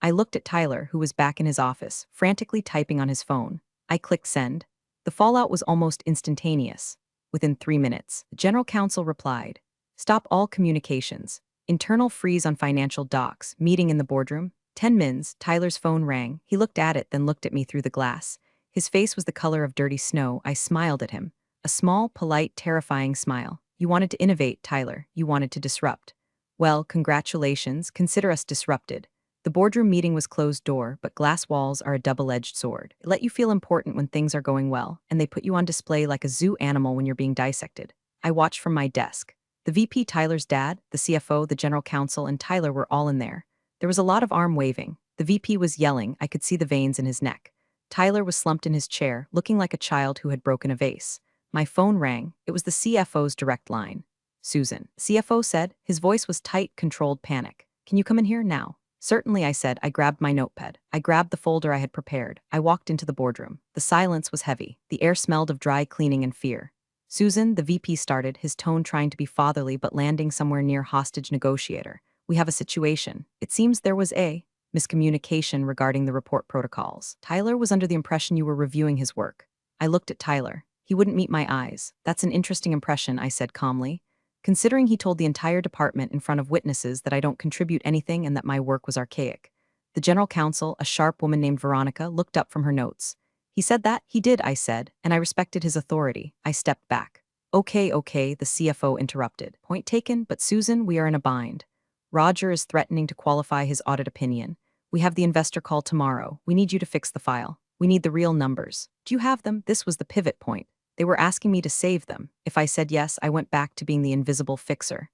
I looked at Tyler, who was back in his office, frantically typing on his phone. I clicked send. The fallout was almost instantaneous. Within 3 minutes, the general counsel replied, "Stop all communications. Internal freeze on financial docs. Meeting in the boardroom." 10 mins, Tyler's phone rang. He looked at it, then looked at me through the glass. His face was the color of dirty snow. I smiled at him. A small, polite, terrifying smile. You wanted to innovate, Tyler. You wanted to disrupt. Well, congratulations. Consider us disrupted. The boardroom meeting was closed door, but glass walls are a double-edged sword. They let you feel important when things are going well, and they put you on display like a zoo animal when you're being dissected. I watched from my desk. The VP, Tyler's dad, the CFO, the general counsel, and Tyler were all in there. There was a lot of arm waving. The VP was yelling. I could see the veins in his neck. Tyler was slumped in his chair, looking like a child who had broken a vase. My phone rang. It was the CFO's direct line. Susan. CFO said. His voice was tight, controlled panic. Can you come in here now? Certainly, I said. I grabbed my notepad. I grabbed the folder I had prepared. I walked into the boardroom. The silence was heavy. The air smelled of dry cleaning and fear. Susan, the VP started, his tone trying to be fatherly but landing somewhere near hostage negotiator. We have a situation. It seems there was a miscommunication regarding the report protocols. Tyler was under the impression you were reviewing his work. I looked at Tyler. He wouldn't meet my eyes. That's an interesting impression, I said calmly. Considering he told the entire department in front of witnesses that I don't contribute anything and that my work was archaic. The general counsel, a sharp woman named Veronica, looked up from her notes. He said that? He did, I said, and I respected his authority. I stepped back. Okay, the CFO interrupted. Point taken, but Susan, we are in a bind. Roger is threatening to qualify his audit opinion. We have the investor call tomorrow. We need you to fix the file. We need the real numbers. Do you have them? This was the pivot point. They were asking me to save them. If I said yes, I went back to being the invisible fixer.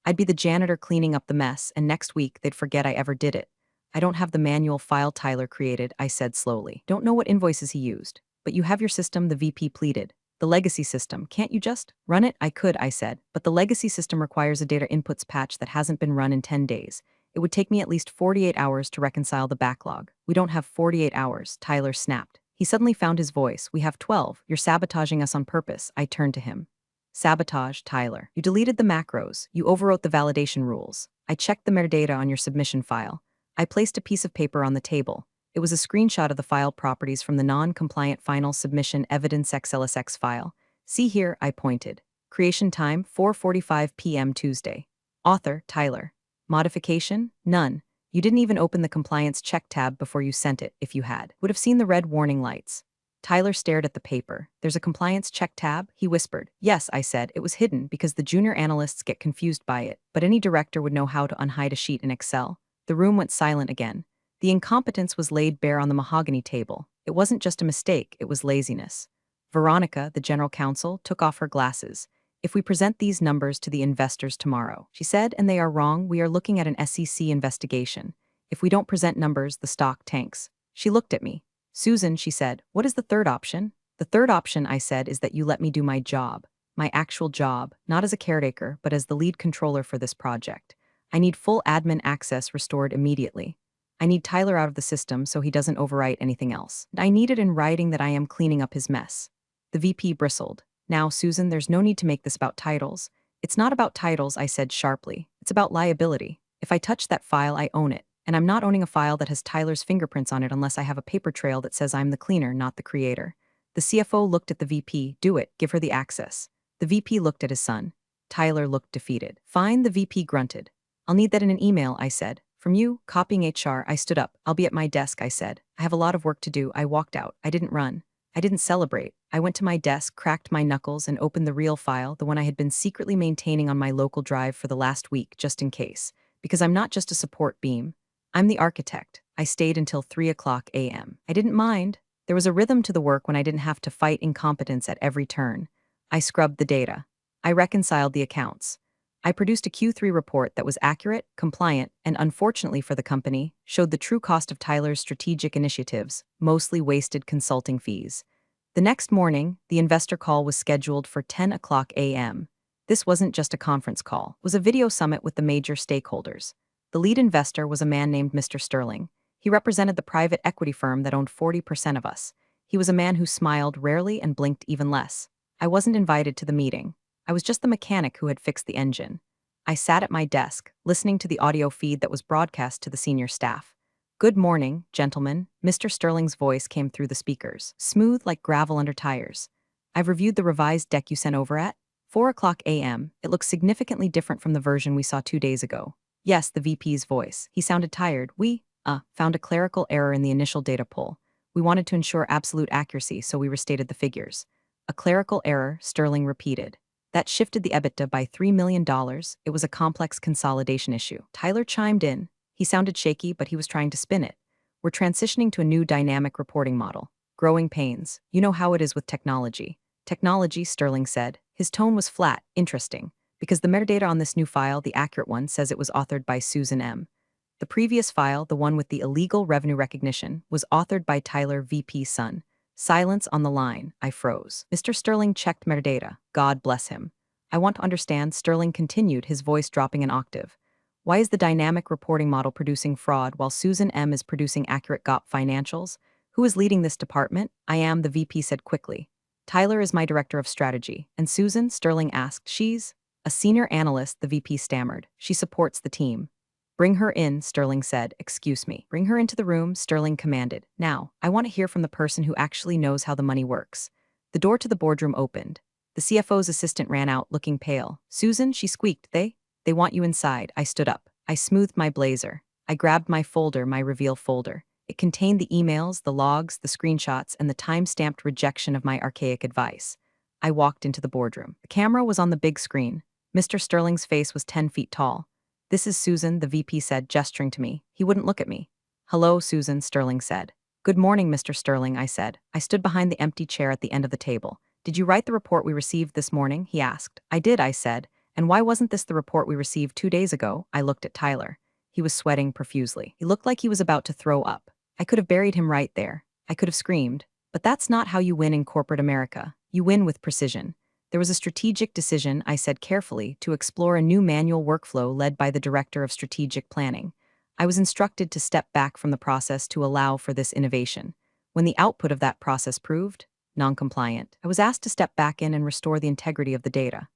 I'd be the janitor cleaning up the mess, and next week they'd forget I ever did it. I don't have the manual file Tyler created, I said slowly. Don't know what invoices he used. But you have your system, the VP pleaded. The legacy system, can't you just run it? I could, I said, but the legacy system requires a data inputs patch that hasn't been run in 10 days. It would take me at least 48 hours to reconcile the backlog. We don't have 48 hours, Tyler snapped. He suddenly found his voice. We have 12. You're sabotaging us on purpose. I turned to him. Sabotage, Tyler. You deleted the macros. You overwrote the validation rules. I checked the metadata on your submission file. I placed a piece of paper on the table. It was a screenshot of the file properties from the non-compliant final submission evidence XLSX file. See here, I pointed. Creation time, 4:45 p.m. Tuesday. Author, Tyler. Modification? None. You didn't even open the compliance check tab before you sent it, if you had. Would have seen the red warning lights. Tyler stared at the paper. There's a compliance check tab? He whispered. Yes, I said. It was hidden because the junior analysts get confused by it, but any director would know how to unhide a sheet in Excel. The room went silent again. The incompetence was laid bare on the mahogany table. It wasn't just a mistake, it was laziness. Veronica, the general counsel, took off her glasses. If we present these numbers to the investors tomorrow, she said, and they are wrong, we are looking at an SEC investigation. If we don't present numbers, the stock tanks. She looked at me. Susan, she said, what is the third option? The third option, I said, is that you let me do my job. My actual job, not as a caretaker, but as the lead controller for this project. I need full admin access restored immediately. I need Tyler out of the system so he doesn't overwrite anything else. I need it in writing that I am cleaning up his mess. The VP bristled. Now, Susan, there's no need to make this about titles. It's not about titles, I said sharply. It's about liability. If I touch that file, I own it. And I'm not owning a file that has Tyler's fingerprints on it unless I have a paper trail that says I'm the cleaner, not the creator. The CFO looked at the VP. Do it. Give her the access. The VP looked at his son. Tyler looked defeated. Fine, the VP grunted. I'll need that in an email, I said. From you, copying HR, I stood up. I'll be at my desk, I said. I have a lot of work to do. I walked out. I didn't run. I didn't celebrate. I went to my desk, cracked my knuckles, and opened the real file, the one I had been secretly maintaining on my local drive for the last week, just in case. Because I'm not just a support beam. I'm the architect. I stayed until 3 a.m. I didn't mind. There was a rhythm to the work when I didn't have to fight incompetence at every turn. I scrubbed the data. I reconciled the accounts. I produced a Q3 report that was accurate, compliant, and unfortunately for the company, showed the true cost of Tyler's strategic initiatives, mostly wasted consulting fees. The next morning, the investor call was scheduled for 10 a.m. This wasn't just a conference call, it was a video summit with the major stakeholders. The lead investor was a man named Mr. Sterling. He represented the private equity firm that owned 40% of us. He was a man who smiled rarely and blinked even less. I wasn't invited to the meeting. I was just the mechanic who had fixed the engine. I sat at my desk, listening to the audio feed that was broadcast to the senior staff. "Good morning, gentlemen," Mr. Sterling's voice came through the speakers, smooth like gravel under tires. "I've reviewed the revised deck you sent over at 4 a.m. It looks significantly different from the version we saw 2 days ago." Yes, the VP's voice. He sounded tired. "We found a clerical error in the initial data pull. We wanted to ensure absolute accuracy, so we restated the figures." "A clerical error," Sterling repeated. That shifted the EBITDA by $3 million. It was a complex consolidation issue. Tyler chimed in. He sounded shaky, but he was trying to spin it. "We're transitioning to a new dynamic reporting model. Growing pains. You know how it is with technology." "Technology," Sterling said. His tone was flat, interesting. "Because the metadata on this new file, the accurate one, says it was authored by Susan M. The previous file, the one with the illegal revenue recognition, was authored by Tyler VP's son." Silence on the line. I froze. Mr. Sterling checked metadata. God bless him. "I want to understand," Sterling continued, his voice dropping an octave. "Why is the dynamic reporting model producing fraud while Susan M is producing accurate GAAP financials? Who is leading this department?" "I am," the VP said quickly. "Tyler is my director of strategy." "And Susan?" Sterling asked. "She's a senior analyst," the VP stammered. "She supports the team." "Bring her in," Sterling said. "Excuse me." "Bring her into the room," Sterling commanded. "Now, I want to hear from the person who actually knows how the money works." The door to the boardroom opened. The CFO's assistant ran out, looking pale. "Susan," she squeaked, They want you inside." I stood up. I smoothed my blazer. I grabbed my folder, my reveal folder. It contained the emails, the logs, the screenshots, and the time-stamped rejection of my archaic advice. I walked into the boardroom. The camera was on the big screen. Mr. Sterling's face was 10 feet tall. "This is Susan," the VP said, gesturing to me. He wouldn't look at me. "Hello, Susan," Sterling said. "Good morning, Mr. Sterling," I said. I stood behind the empty chair at the end of the table. "Did you write the report we received this morning?" he asked. "I did," I said. "And why wasn't this the report we received 2 days ago?" I looked at Tyler. He was sweating profusely. He looked like he was about to throw up. I could have buried him right there. I could have screamed. But that's not how you win in corporate America. You win with precision. There was a strategic decision, I said carefully, to explore a new manual workflow led by the Director of Strategic Planning. I was instructed to step back from the process to allow for this innovation. When the output of that process proved non-compliant, I was asked to step back in and restore the integrity of the data.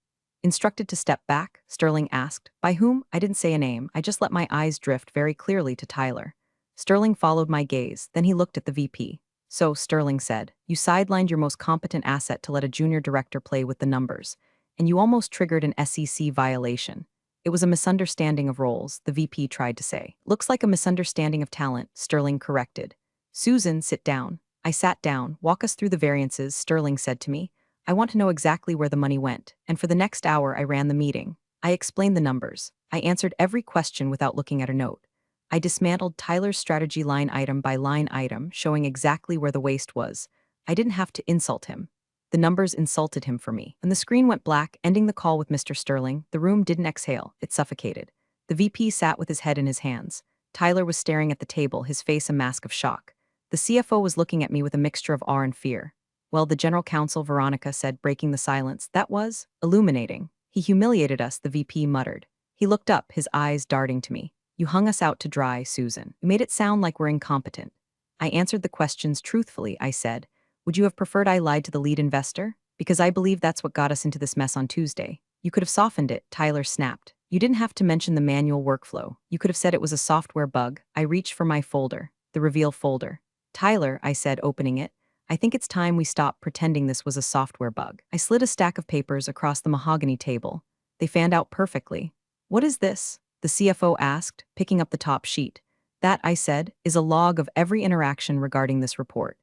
Instructed to step back? Sterling asked. By whom? I didn't say a name. I just let my eyes drift very clearly to Tyler. Sterling followed my gaze. Then he looked at the VP. "So," Sterling said, "you sidelined your most competent asset to let a junior director play with the numbers, and you almost triggered an SEC violation." "It was a misunderstanding of roles," the VP tried to say. "Looks like a misunderstanding of talent," Sterling corrected. "Susan, sit down." I sat down. "Walk us through the variances," Sterling said to me. "I want to know exactly where the money went." And for the next hour I ran the meeting. I explained the numbers. I answered every question without looking at a note. I dismantled Tyler's strategy line item by line item, showing exactly where the waste was. I didn't have to insult him. The numbers insulted him for me. And the screen went black, ending the call with Mr. Sterling. The room didn't exhale. It suffocated. The VP sat with his head in his hands. Tyler was staring at the table, his face a mask of shock. The CFO was looking at me with a mixture of awe and fear. "Well," the general counsel, Veronica, said, breaking the silence, "that was illuminating." "He humiliated us," the VP muttered. He looked up, his eyes darting to me. "You hung us out to dry, Susan. You made it sound like we're incompetent." I answered the questions truthfully, I said. "Would you have preferred I lied to the lead investor?" Because I believe that's what got us into this mess on Tuesday. You could have softened it, Tyler snapped. You didn't have to mention the manual workflow. You could have said it was a software bug. I reached for my folder, the reveal folder. Tyler, I said, opening it, I think it's time we stop pretending this was a software bug. I slid a stack of papers across the mahogany table. They fanned out perfectly. What is this? The CFO asked, picking up the top sheet. That, I said, is a log of every interaction regarding this report.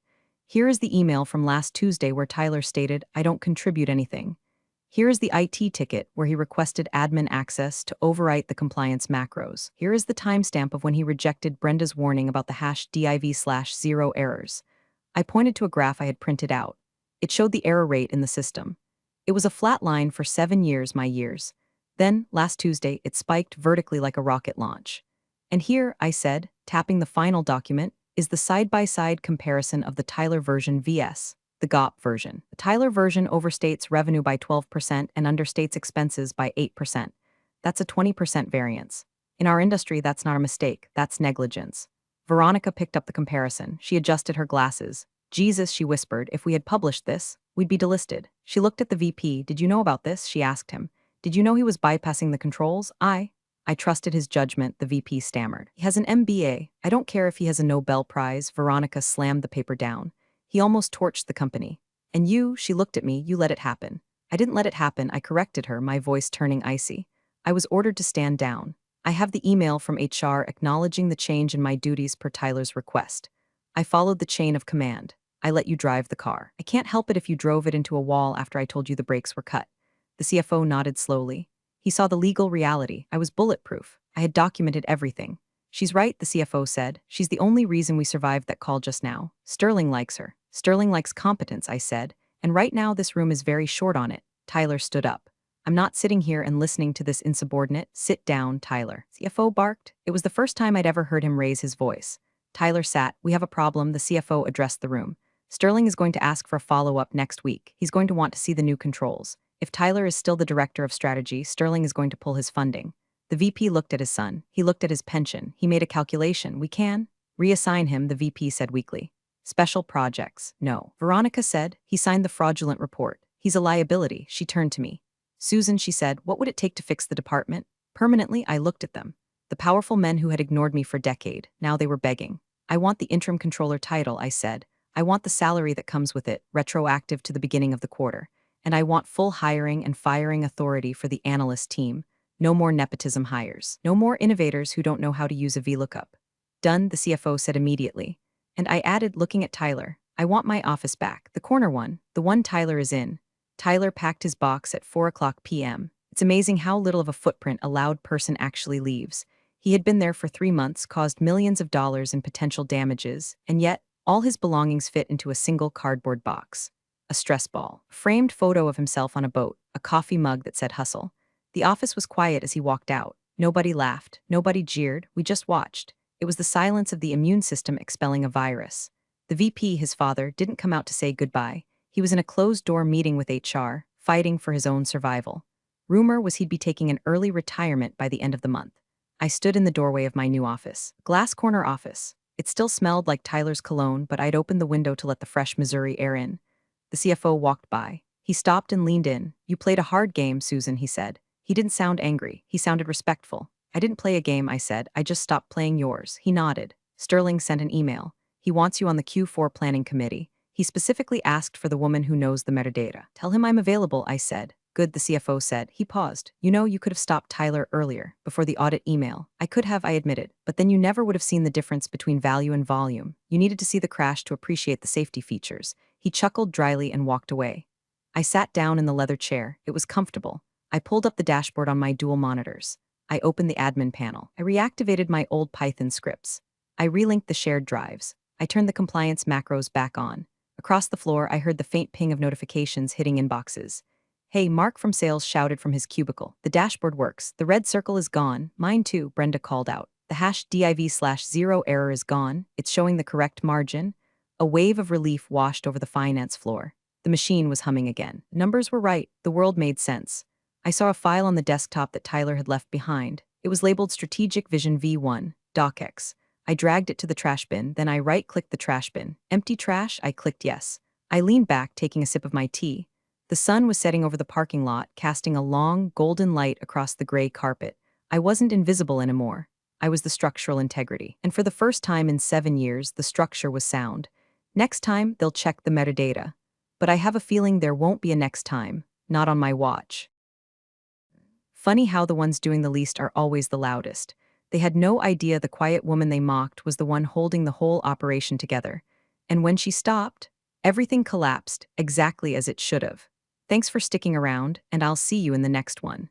Here is the email from last Tuesday where Tyler stated, I don't contribute anything. Here is the IT ticket where he requested admin access to overwrite the compliance macros. Here is the timestamp of when he rejected Brenda's warning about the hash div/0 errors. I pointed to a graph I had printed out. It showed the error rate in the system. It was a flat line for 7 years, my years. Then, last Tuesday, it spiked vertically like a rocket launch. And here, I said, tapping the final document, is the side-by-side comparison of the Tyler version vs. the GOP version. The Tyler version overstates revenue by 12% and understates expenses by 8%. That's a 20% variance. In our industry, that's not a mistake, that's negligence. Veronica picked up the comparison. She adjusted her glasses. Jesus, she whispered, if we had published this, we'd be delisted. She looked at the VP. Did you know about this? She asked him. Did you know he was bypassing the controls? I trusted his judgment, the VP stammered. He has an MBA. I don't care if he has a Nobel Prize. Veronica slammed the paper down. He almost torched the company. And you, she looked at me, you let it happen. I didn't let it happen, I corrected her, my voice turning icy. I was ordered to stand down. I have the email from HR acknowledging the change in my duties per Tyler's request. I followed the chain of command. I let you drive the car. I can't help it if you drove it into a wall after I told you the brakes were cut. The CFO nodded slowly. He saw the legal reality. I was bulletproof. I had documented everything. She's right, the CFO said. She's the only reason we survived that call just now. Sterling likes her. Sterling likes competence, I said. And right now this room is very short on it. Tyler stood up. I'm not sitting here and listening to this insubordinate. Sit down, Tyler. CFO barked. It was the first time I'd ever heard him raise his voice. Tyler sat. We have a problem, the CFO addressed the room. Sterling is going to ask for a follow-up next week. He's going to want to see the new controls. If Tyler is still the director of strategy, Sterling is going to pull his funding. The VP looked at his son. He looked at his pension. He made a calculation. We can reassign him, the VP said weakly. Special projects. No. Veronica said. He signed the fraudulent report. He's a liability. She turned to me. Susan, she said, what would it take to fix the department? Permanently, I looked at them. The powerful men who had ignored me for a decade. Now they were begging. I want the interim controller title, I said. I want the salary that comes with it, retroactive to the beginning of the quarter. And I want full hiring and firing authority for the analyst team. No more nepotism hires. No more innovators who don't know how to use a VLOOKUP. Done, the CFO said immediately. And I added, looking at Tyler, I want my office back, the corner one, the one Tyler is in. Tyler packed his box at 4:00 p.m. It's amazing how little of a footprint a loud person actually leaves. He had been there for 3 months, caused millions of dollars in potential damages, and yet, all his belongings fit into a single cardboard box. A stress ball, a framed photo of himself on a boat, a coffee mug that said hustle. The office was quiet as he walked out. Nobody laughed, nobody jeered, we just watched. It was the silence of the immune system expelling a virus. The VP, his father, didn't come out to say goodbye. He was in a closed-door meeting with HR, fighting for his own survival. Rumor was he'd be taking an early retirement by the end of the month. I stood in the doorway of my new office, glass corner office. It still smelled like Tyler's cologne, but I'd opened the window to let the fresh Missouri air in. The CFO walked by. He stopped and leaned in. You played a hard game, Susan, he said. He didn't sound angry. He sounded respectful. I didn't play a game, I said. I just stopped playing yours. He nodded. Sterling sent an email. He wants you on the Q4 planning committee. He specifically asked for the woman who knows the metadata. Tell him I'm available, I said. Good, the CFO said. He paused. You know, you could have stopped Tyler earlier, before the audit email. I could have, I admitted, but then you never would have seen the difference between value and volume. You needed to see the crash to appreciate the safety features. He chuckled dryly and walked away. I sat down in the leather chair. It was comfortable. I pulled up the dashboard on my dual monitors. I opened the admin panel. I reactivated my old Python scripts. I relinked the shared drives. I turned the compliance macros back on. Across the floor, I heard the faint ping of notifications hitting inboxes. Hey, Mark from sales shouted from his cubicle. The dashboard works. The red circle is gone. Mine too, Brenda called out. The hash div/0 error is gone. It's showing the correct margin. A wave of relief washed over the finance floor. The machine was humming again. Numbers were right. The world made sense. I saw a file on the desktop that Tyler had left behind. It was labeled Strategic Vision V1, DocX. I dragged it to the trash bin, then I right-clicked the trash bin. Empty trash? I clicked yes. I leaned back, taking a sip of my tea. The sun was setting over the parking lot, casting a long, golden light across the gray carpet. I wasn't invisible anymore. I was the structural integrity. And for the first time in 7 years, the structure was sound. Next time, they'll check the metadata. But I have a feeling there won't be a next time, not on my watch. Funny how the ones doing the least are always the loudest. They had no idea the quiet woman they mocked was the one holding the whole operation together. And when she stopped, everything collapsed exactly as it should have. Thanks for sticking around, and I'll see you in the next one.